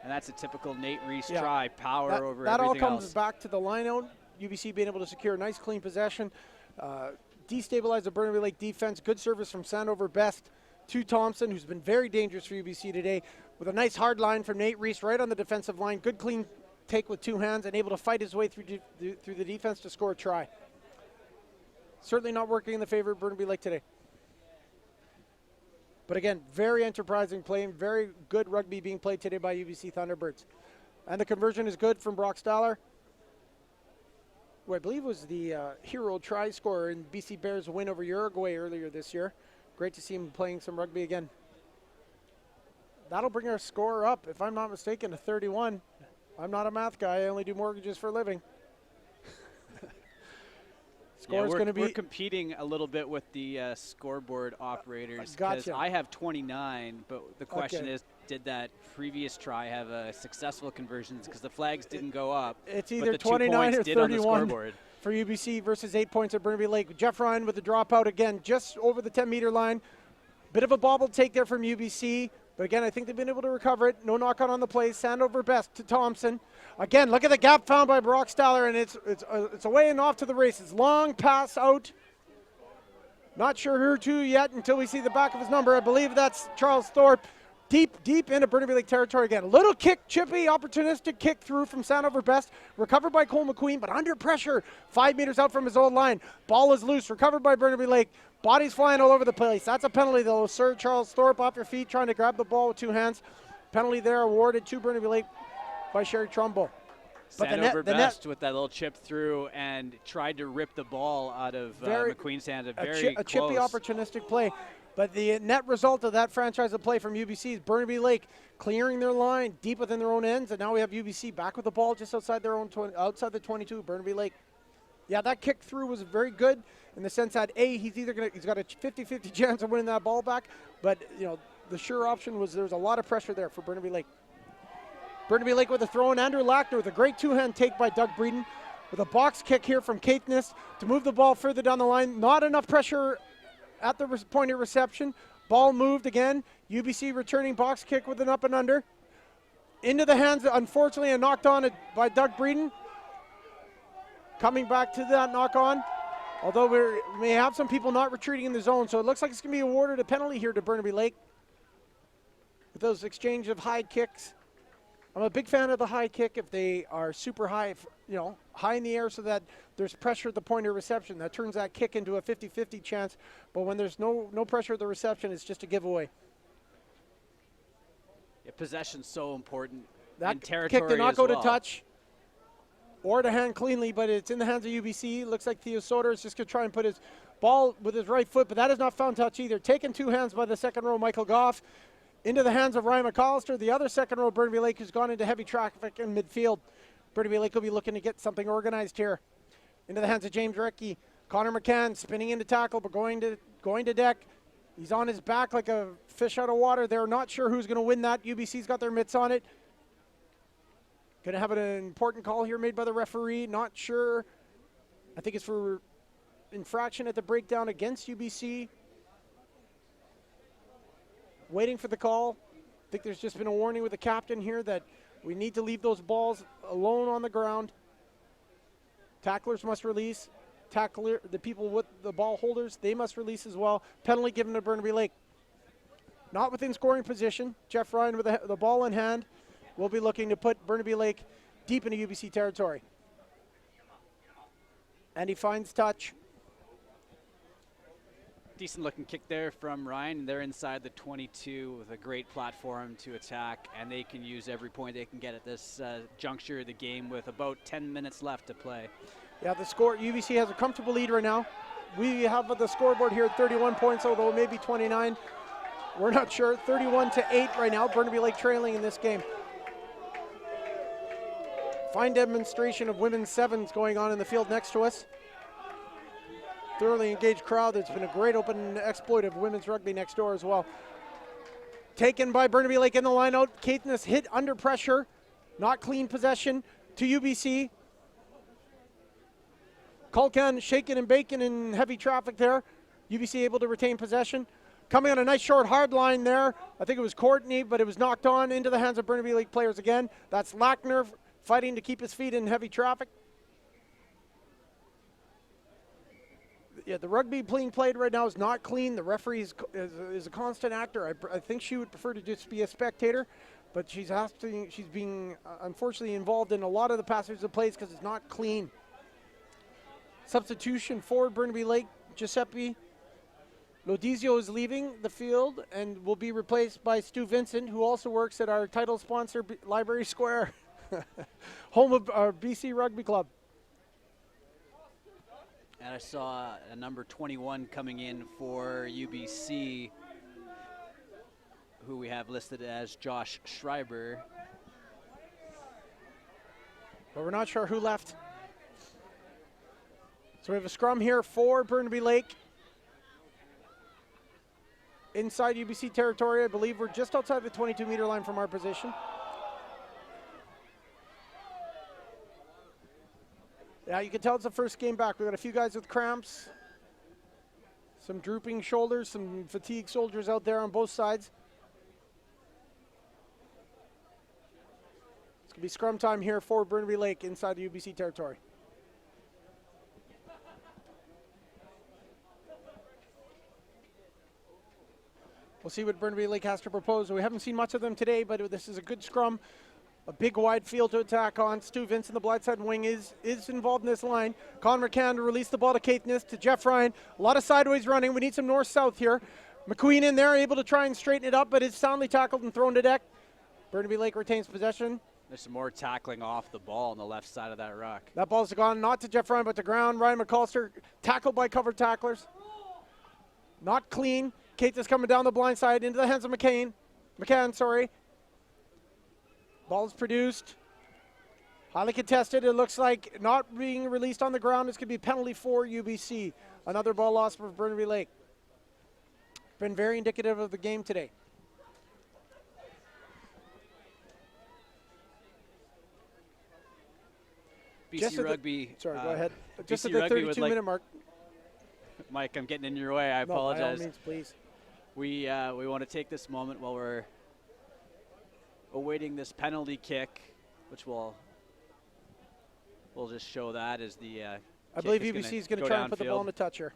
and that's a typical Nate Reese try. Power over everything else. That all comes back to the line out. UBC being able to secure a nice clean possession, destabilize the Burnaby Lake defense. Good service from Sandover Best to Thompson, who's been very dangerous for UBC today, with a nice hard line from Nate Reese right on the defensive line. Good clean take with two hands and able to fight his way through the defense to score a try. Certainly not working in the favor of Burnaby Lake today. But again, very enterprising play and very good rugby being played today by UBC Thunderbirds. And the conversion is good from Brock Stoller, who I believe was the hero try scorer in BC Bears' win over Uruguay earlier this year. Great to see him playing some rugby again. That'll bring our score up, if I'm not mistaken, to 31. I'm not a math guy. I only do mortgages for a living. We're competing a little bit with the scoreboard operators, because I have 29, but the question is, did that previous try have a successful conversions because the flags didn't go up. It's but either the 2 29 points or did on the 31 scoreboard. for UBC versus 8 points at Burnaby Lake. Jeff Ryan with the dropout again, just over the 10-meter line. Bit of a bobble take there from UBC, but again, I think they've been able to recover it. No knockout on the play. Sandover best to Thompson. Again, look at the gap found by Brock Staller, and it's away and off to the races. Long pass out. Not sure who to yet until we see the back of his number. I believe that's Charles Thorpe. Deep into Burnaby Lake territory again. A little kick, chippy, opportunistic kick through from Sandover Best. Recovered by Cole McQueen, but under pressure. 5 meters out from his own line. Ball is loose. Recovered by Burnaby Lake. Bodies flying all over the place. That's a penalty, though. Sir Charles Thorpe off your feet, trying to grab the ball with 2 hands. Penalty there awarded to Burnaby Lake by Sherry Trumbull. But Sandover Best with that little chip through and tried to rip the ball out of McQueen's hand. A chippy, opportunistic play. But the net result of that franchise of play from UBC is Burnaby Lake clearing their line deep within their own ends, and now we have UBC back with the ball just outside their own outside the 22. Burnaby Lake. Yeah, that kick through was very good in the sense that he's got a 50-50 chance of winning that ball back, but the sure option was there's a lot of pressure there for Burnaby Lake. Burnaby Lake with a throw, and Andrew Lackner with a great 2-hand take by Doug Breeden with a box kick here from Caithness to move the ball further down the line. Not enough pressure at the point of reception. Ball moved again. UBC returning box kick with an up and under. Into the hands, unfortunately, and knocked on by Doug Breeden. Coming back to that knock on. Although we may have some people not retreating in the zone, so it looks like it's going to be awarded a penalty here to Burnaby Lake with those exchange of high kicks. I'm a big fan of the high kick if they are super high, high in the air so that there's pressure at the point of reception. That turns that kick into a 50-50 chance. But when there's no pressure at the reception, it's just a giveaway. Yeah, possession's so important. That territory kick did not go well. to touch or to hand cleanly, but it's in the hands of UBC. Looks like Theo Soder is just going to try and put his ball with his right foot, but that is not found touch either. Taken 2 hands by the second row, Michael Goff. Into the hands of Ryan McAllister, the other second row, Burnaby Lake, who's gone into heavy traffic in midfield. Burnaby Lake will be looking to get something organized here. Into the hands of James Recky. Connor McCann spinning into tackle, but going to deck. He's on his back like a fish out of water. They're not sure who's going to win that. UBC's got their mitts on it. Going to have an important call here made by the referee. Not sure. I think it's for infraction at the breakdown against UBC. Waiting for the call. I think there's just been a warning with the captain here that we need to leave those balls alone on the ground. Tacklers must release. The people with the ball holders, they must release as well. Penalty given to Burnaby Lake. Not within scoring position. Jeff Ryan with the ball in hand will be looking to put Burnaby Lake deep into UBC territory. And he finds touch. Decent looking kick there from Ryan. They're inside the 22 with a great platform to attack, and they can use every point they can get at this juncture of the game with about 10 minutes left to play. Yeah, the score, UBC has a comfortable lead right now. We have the scoreboard here at 31 points, although it may be 29. We're not sure. 31-8 right now. Burnaby Lake trailing in this game. Fine demonstration of women's sevens going on in the field next to us. Thoroughly engaged crowd. There's been a great open exploit of women's rugby next door as well. Taken by Burnaby Lake in the line out. Caithness hit under pressure. Not clean possession to UBC. Culcan shaking and baking in heavy traffic there. UBC able to retain possession. Coming on a nice short hard line there. I think it was Courtney, but it was knocked on into the hands of Burnaby Lake players again. That's Lackner fighting to keep his feet in heavy traffic. Yeah, the rugby being played right now is not clean. The referee is a constant actor. I think she would prefer to just be a spectator, but she's being unfortunately involved in a lot of the passages of plays because it's not clean. Substitution for Burnaby Lake. Giuseppe Lodizio is leaving the field and will be replaced by Stu Vincent, who also works at our title sponsor, Library Square, home of our BC Rugby Club. And I saw a number 21 coming in for UBC, who we have listed as Josh Schreiber. But we're not sure who left. So we have a scrum here for Burnaby Lake. inside UBC territory. I believe we're just outside the 22-meter line from our position. Yeah, you can tell it's the first game back. We've got a few guys with cramps, some drooping shoulders, some fatigued soldiers out there on both sides. It's going to be scrum time here for Burnaby Lake inside the UBC territory. We'll see what Burnaby Lake has to propose. We haven't seen much of them today, but this is a good scrum. A big wide field to attack on. Stu Vincent, the blindside wing, is involved in this line. Connor McCann to release the ball to Caithness, to Jeff Ryan. A lot of sideways running. We need some north-south here. McQueen in there, able to try and straighten it up, but is soundly tackled and thrown to deck. Burnaby Lake retains possession. There's some more tackling off the ball on the left side of that ruck. That ball's gone not to Jeff Ryan, but to ground. Ryan McCallister tackled by covered tacklers. Not clean. Caithness coming down the blind side into the hands of McCann. Ball is produced. Highly contested. It looks like not being released on the ground. This could be a penalty for UBC. Another ball lost for Burnaby Lake. Been very indicative of the game today. BC Rugby. Sorry, go ahead. Just BC at the 32-minute mark. Mike, I'm getting in your way. I No, by all apologize. means, please. We want to take this moment while we're awaiting this penalty kick, which we'll just show that as the I believe UBC is going to try and put the ball in the toucher.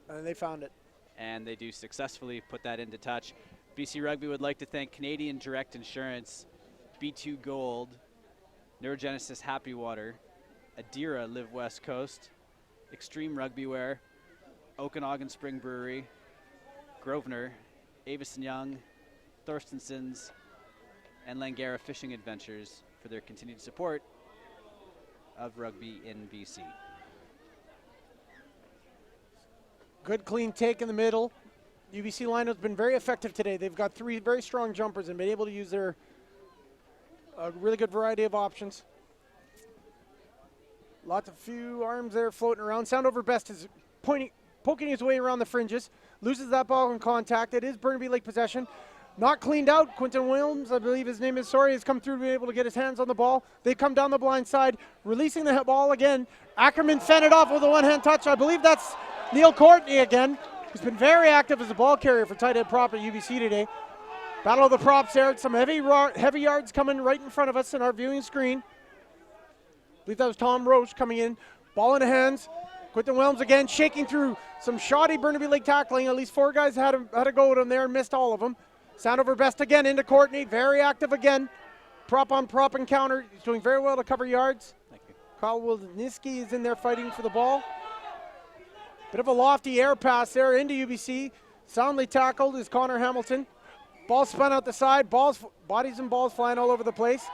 And they found it. And they do successfully put that into touch. BC Rugby would like to thank Canadian Direct Insurance, B2 Gold, Neurogenesis Happy Water, Adira Live West Coast, Extreme Rugby Wear, Okanagan Spring Brewery, Grosvenor, Avis & Young, Thorstenson's, and Langara Fishing Adventures for their continued support of rugby in BC. Good clean take in the middle. UBC line has been very effective today. They've got three very strong jumpers and been able to use their really good variety of options. Lots of few arms there floating around. Soundover Best is poking his way around the fringes. Loses that ball in contact. It is Burnaby Lake possession. Not cleaned out. Quinton Williams, I believe his name is, has come through to be able to get his hands on the ball. They come down the blind side, releasing the ball again. Ackerman fended off with a one-hand touch. I believe that's Neil Courtney again, who's been very active as a ball carrier for tight end prop at UBC today. Battle of the props there. Some heavy yards coming right in front of us in our viewing screen. I believe that was Tom Roche coming in. Ball in the hands. Quinton Williams again shaking through some shoddy Burnaby Lake tackling. At least four guys had a go at him there and missed all of them. Soundover Best again into Courtney. Very active again. Prop on prop encounter. He's doing very well to cover yards. Thank you. Carl Wilniski is in there fighting for the ball. Bit of a lofty air pass there into UBC. Soundly tackled is Connor Hamilton. Ball spun out the side. Bodies and balls flying all over the place.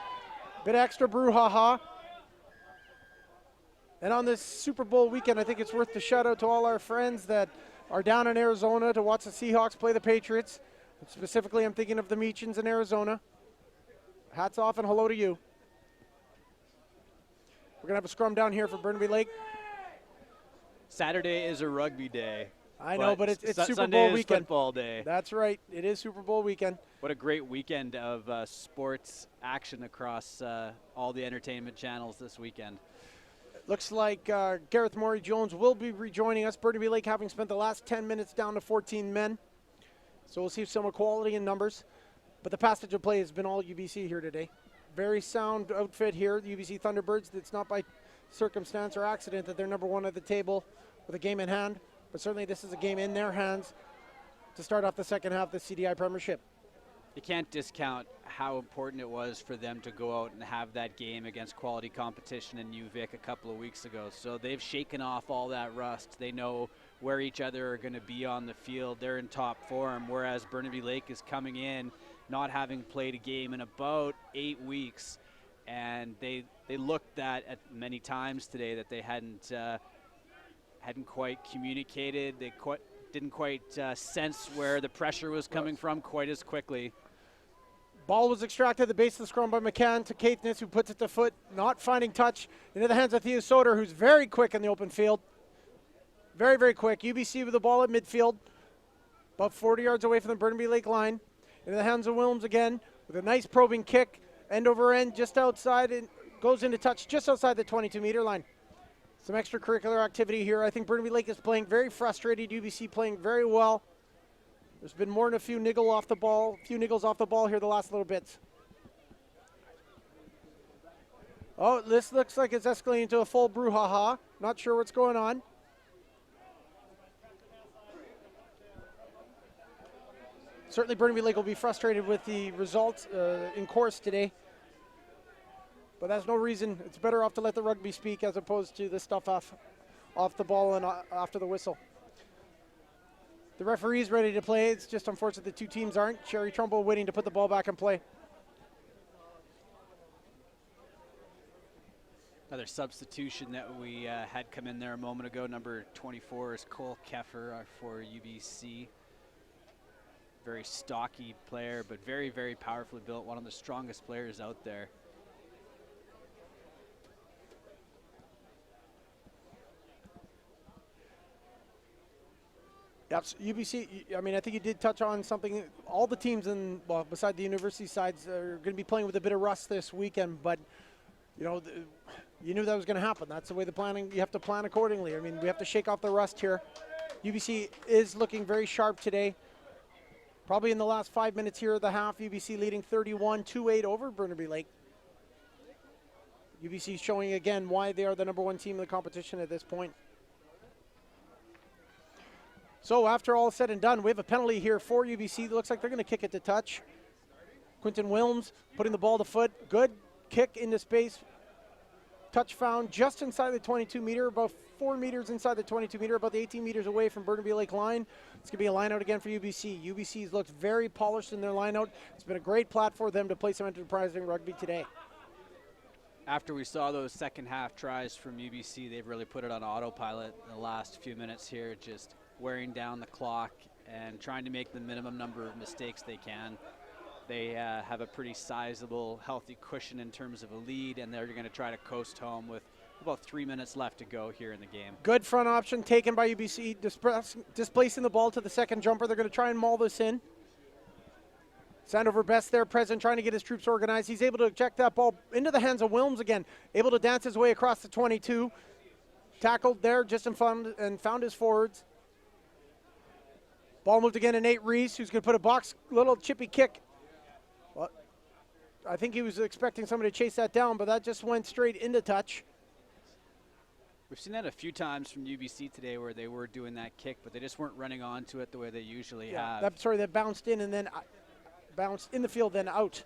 Bit extra brouhaha. And on this Super Bowl weekend, I think it's worth the shout out to all our friends that are down in Arizona to watch the Seahawks play the Patriots. Specifically, I'm thinking of the Meachins in Arizona. Hats off and hello to you. We're going to have a scrum down here for Burnaby Lake. Saturday is a rugby day. I know, but it's Super Sunday Bowl is weekend. Football day. That's right. It is Super Bowl weekend. What a great weekend of sports action across all the entertainment channels this weekend. Looks like Gareth Morey-Jones will be rejoining us. Burnaby Lake having spent the last 10 minutes down to 14 men. So we'll see some equality in numbers. But the passage of play has been all UBC here today. Very sound outfit here, the UBC Thunderbirds. It's not by circumstance or accident that they're number one at the table with a game in hand. But certainly this is a game in their hands to start off the second half of the CDI Premiership. You can't discount how important it was for them to go out and have that game against quality competition in UVic a couple of weeks ago. So they've shaken off all that rust. They know where each other are going to be on the field. They're in top form, whereas Burnaby Lake is coming in not having played a game in about 8 weeks. And they looked at many times today that they hadn't quite communicated. They didn't quite sense where the pressure was coming from quite as quickly. Ball was extracted at the base of the scrum by McCann to Caithness, who puts it to foot, not finding touch, into the hands of Theo Soder, who's very quick in the open field. Very, very quick. UBC with the ball at midfield. About 40 yards away from the Burnaby Lake line. Into the hands of Williams again with a nice probing kick. End over end, just outside, and goes into touch just outside the 22-meter line. Some extracurricular activity here. I think Burnaby Lake is playing very frustrated. UBC playing very well. There's been more than a few niggles off the ball here the last little bits. Oh, this looks like it's escalating into a full brouhaha. Not sure what's going on. Certainly Burnaby Lake will be frustrated with the results in course today. But that's no reason. It's better off to let the rugby speak as opposed to the stuff off the ball and after the whistle. The referee's ready to play. It's just unfortunate the two teams aren't. Sherry Trumbull waiting to put the ball back in play. Another substitution that we had come in there a moment ago. Number 24 is Cole Keffer for UBC. Very stocky player, but very, very powerfully built. One of the strongest players out there. Yes, UBC, I mean, I think you did touch on something. All the teams beside the university sides are going to be playing with a bit of rust this weekend, but, you know, you knew that was going to happen. That's the way you have to plan accordingly. I mean, we have to shake off the rust here. UBC is looking very sharp today. Probably in the last 5 minutes here of the half, UBC leading 31-28 over Burnaby Lake. UBC showing again why they are the #1 team in the competition at this point. So after all said and done, we have a penalty here for UBC. It looks like they're going to kick it to touch. Quinton Wilms putting the ball to foot. Good kick into space. Touch found just inside the 22-meter, about 4 meters inside the 22-meter, about the 18 meters away from Burnaby Lake line. It's going to be a line out again for UBC. UBC's looked very polished in their line out. It's been a great platform for them to play some enterprising rugby today. After we saw those second half tries from UBC, they've really put it on autopilot in the last few minutes here, just wearing down the clock and trying to make the minimum number of mistakes they can. They have a pretty sizable, healthy cushion in terms of a lead, and they're going to try to coast home with about 3 minutes left to go here in the game. Good front option taken by UBC, displacing the ball to the second jumper. They're going to try and maul this in. Sandover Best there present, trying to get his troops organized. He's able to eject that ball into the hands of Wilms again, able to dance his way across the 22. Tackled there just in front and found his forwards. Ball moved again to Nate Reese, who's going to put a little chippy kick. Well, I think he was expecting somebody to chase that down, but that just went straight into touch. We've seen that a few times from UBC today where they were doing that kick, but they just weren't running onto it the way they usually have. That bounced in and then bounced in the field, then out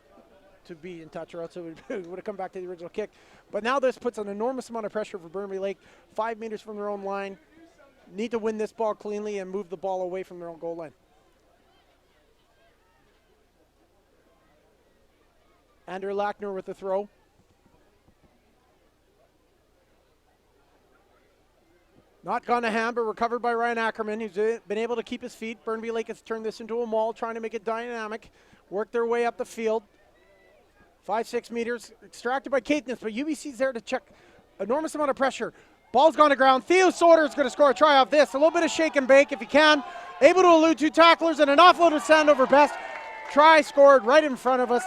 to be in touch, or else it would have come back to the original kick. But now this puts an enormous amount of pressure for Burnaby Lake, 5 meters from their own line. Need to win this ball cleanly and move the ball away from their own goal line. Andrew Lackner with the throw. Not gone to hand, but recovered by Ryan Ackerman, who's been able to keep his feet. Burnaby Lake has turned this into a maul, trying to make it dynamic. Work their way up the field. 5-6 meters, extracted by Caithness, but UBC's there to check. Enormous amount of pressure. Ball's gone to ground. Theo Sorter is going to score a try off this. A little bit of shake and bake if he can. Able to elude two tacklers and an offload of Sandover Best. Try scored right in front of us.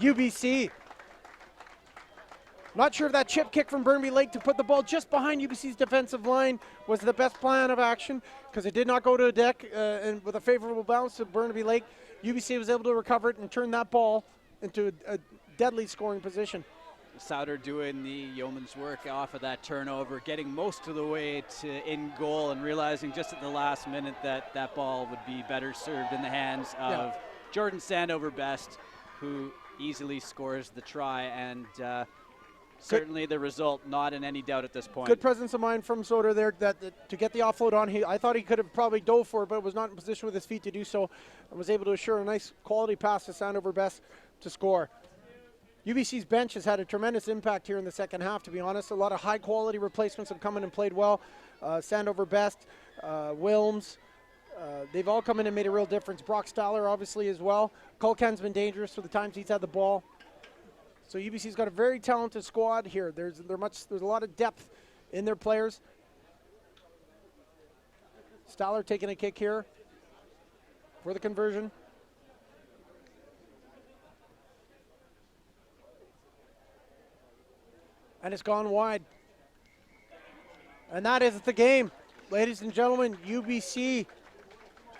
UBC. Not sure if that chip kick from Burnaby Lake to put the ball just behind UBC's defensive line was the best plan of action, because it did not go to a deck, and with a favorable bounce to Burnaby Lake, UBC was able to recover it and turn that ball into a deadly scoring position. Souter doing the yeoman's work off of that turnover, getting most of the way to in goal and realizing just at the last minute that that ball would be better served in the hands of Jordan Sandover Best, who easily scores the try, and certainly the result not in any doubt at this point. Good presence of mind from Soder there to get the offload on. I thought he could have probably dove for it, but was not in position with his feet to do so, and was able to assure a nice quality pass to Sandover Best to score. UBC's bench has had a tremendous impact here in the second half, to be honest. A lot of high-quality replacements have come in and played well. Sandover Best, Wilms, they've all come in and made a real difference. Brock Staller, obviously, as well. Culcan's been dangerous for the times he's had the ball. So UBC's got a very talented squad here. There's a lot of depth in their players. Staller taking a kick here. for the conversion. And it's gone wide. And that is the game. Ladies and gentlemen, UBC. Is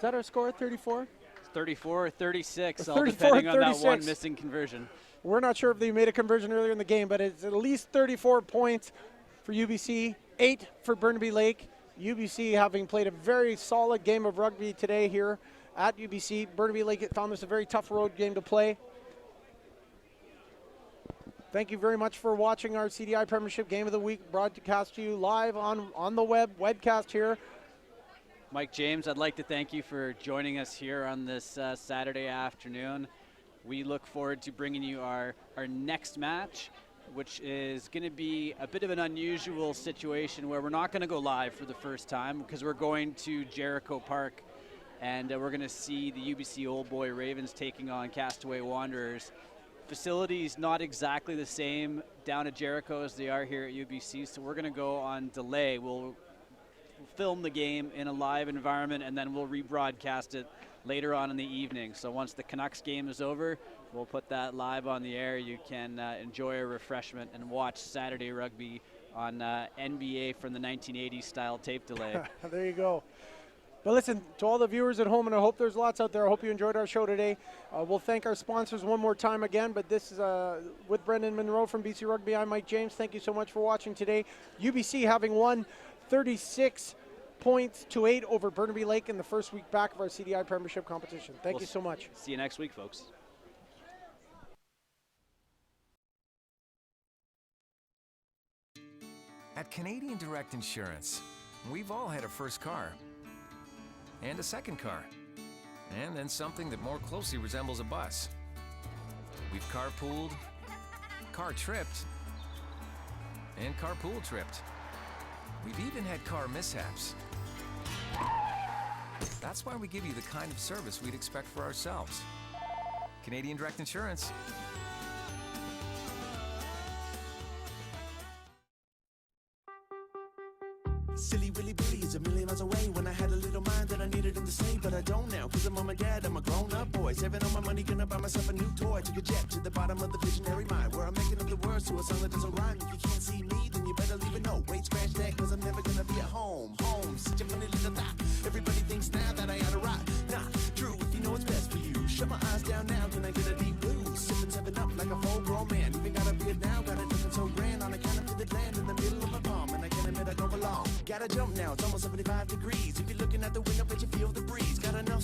that our score, 34? 34 or 36, all 34 depending on that 36. one missing conversion. We're not sure if they made a conversion earlier in the game, but it's at least 34 points for UBC, 8 for Burnaby Lake. UBC having played a very solid game of rugby today here at UBC. Burnaby Lake found this a very tough road game to play. Thank you very much for watching our CDI Premiership Game of the Week, broadcast to you live on the webcast here. Mike James, I'd like to thank you for joining us here on this Saturday afternoon. We look forward to bringing you our next match, which is going to be a bit of an unusual situation where we're not going to go live for the first time because we're going to Jericho Park, and we're going to see the UBC Old Boy Ravens taking on Castaway Wanderers. Facilities not exactly the same down at Jericho as they are here at UBC, so we're going to go on delay. We'll film the game in a live environment, and then we'll rebroadcast it later on in the evening. So once the Canucks game is over, we'll put that live on the air. You can enjoy a refreshment and watch Saturday rugby on NBA from the 1980s style tape delay. There you go. But listen, to all the viewers at home, and I hope there's lots out there, I hope you enjoyed our show today. We'll thank our sponsors one more time again, but this is with Brendan Monroe from BC Rugby. I'm Mike James. Thank you so much for watching today. UBC having won 36 points to 8 over Burnaby Lake in the first week back of our CDI Premiership competition. Thank you so much. See you next week, folks. At Canadian Direct Insurance, we've all had a first car, and a second car, and then something that more closely resembles a bus. We've carpooled, car tripped, and carpool tripped. We've even had car mishaps. That's why we give you the kind of service we'd expect for ourselves. Canadian Direct Insurance. Silly Willy Billy is a million miles away. When I had a little mind that I needed him to say, but I don't now, cause I'm on my dad, I'm a grown-up boy. Saving all my money, gonna buy myself a new toy. Took a jet to the bottom of the visionary mind, where I'm making up the words to a song that doesn't rhyme. If you can't see me, then you better leave it no. Wait, scratch that, cause I'm never gonna be at home. Home, such a funny little thought. Everybody thinks now that I ought to rock. Nah, true, if you know what's best for you. Shut my eyes down now, can I get a deep blue? Sipping 7 up like a full-grown man. Even got a beard now, got it looking so grand. On account of the land in the middle of my palm, and I can't admit I don't belong. Gotta jump now, it's almost 75 degrees. If you're looking at the window, bet you feel the breeze. Got enough